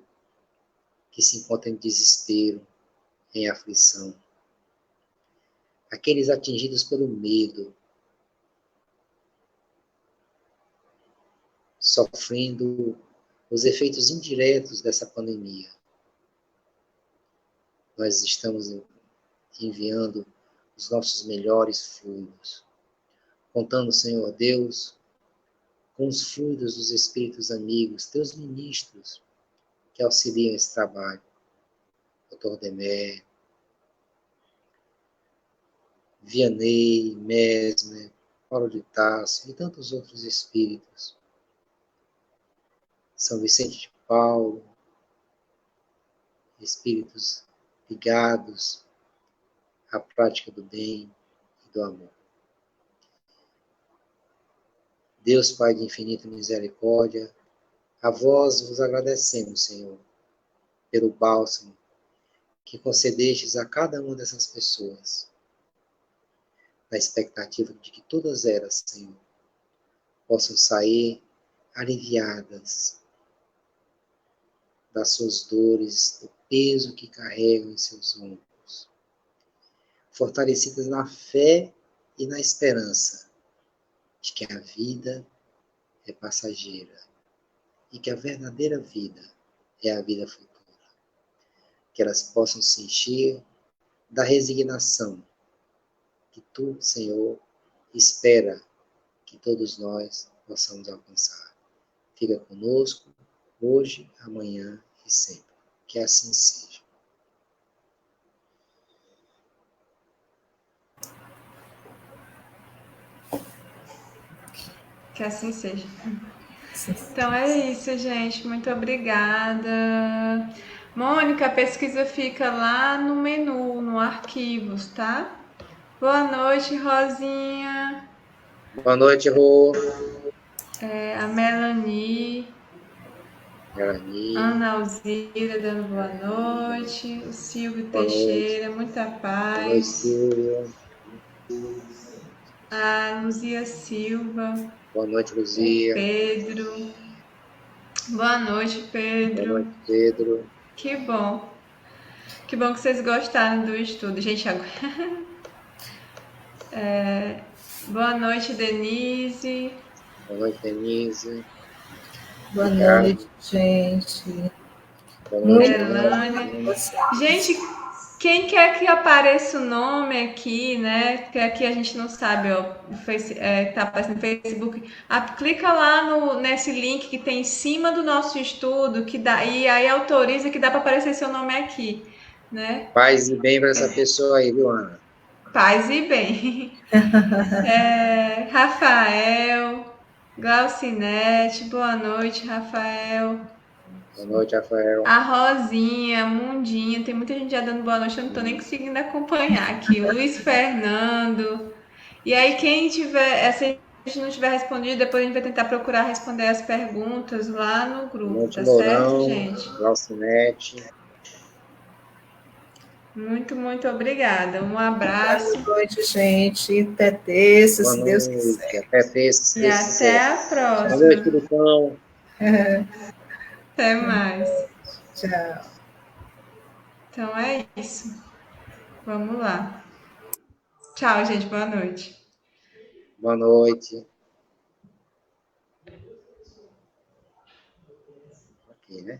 que se encontra em desespero, em aflição, aqueles atingidos pelo medo, sofrendo os efeitos indiretos dessa pandemia. Nós estamos enviando os nossos melhores fluidos, contando, Senhor Deus, com os fluidos dos Espíritos amigos, teus ministros, que auxiliam esse trabalho. Dr. Demé, Vianney, Mesmer, Paulo de Tarso e tantos outros espíritos. São Vicente de Paulo, espíritos ligados à prática do bem e do amor. Deus Pai de infinita misericórdia, a vós vos agradecemos, Senhor, pelo bálsamo que concedestes a cada uma dessas pessoas, na expectativa de que todas elas, Senhor, possam sair aliviadas das suas dores, do peso que carregam em seus ombros, fortalecidas na fé e na esperança de que a vida é passageira e que a verdadeira vida é a vida futura. Que elas possam se encher da resignação que tu, Senhor, espera que todos nós possamos alcançar. Fica conosco, hoje, amanhã e sempre. Que assim seja. Que assim seja. Então é isso, gente. Muito obrigada. Mônica, a pesquisa fica lá no menu, no arquivos, tá? Boa noite, Rosinha. Boa noite, Rô. A Melanie. Ana Alzira dando boa noite. O Silvio Boa Teixeira, noite. muita Boa noite, paz. Silvia. A Luzia Silva. Boa noite, Luzia. Pedro. Boa noite, Boa Pedro. noite, Pedro. Que bom. Que bom que vocês gostaram do estudo. Gente, agora... Boa noite, Denise. Boa noite, Denise. Boa Ricardo. noite, gente. Boa noite, Muito Elane. bom vocês. Gente, quem quer que apareça o nome aqui, né? Porque aqui a gente não sabe, ó, tá aparecendo no Facebook. Clica lá nesse link que tem em cima do nosso estudo, que dá, e aí autoriza que dá para aparecer seu nome aqui, né? Paz e bem para essa pessoa aí, viu, Ana? Paz e bem. Rafael, Glaucinete, boa noite, Rafael. Boa noite, Rafael. A Rosinha, Mundinha, tem muita gente já dando boa noite, eu não tô nem conseguindo acompanhar aqui. O Luiz Fernando. E aí, quem tiver, se a gente não tiver respondido, depois a gente vai tentar procurar responder as perguntas lá no Boa grupo, noite, tá certo, Mourão. gente? Glaucinete. Muito, muito obrigada. Um abraço. Boa noite, gente. Até terça, Boa se Deus noite. quiser. Até terça, se E Deus até quiser. a Boa noite, próxima. Filipão. Até mais. Tchau. Então é isso. Vamos lá. Tchau, gente. Boa noite. Boa noite. Aqui, né?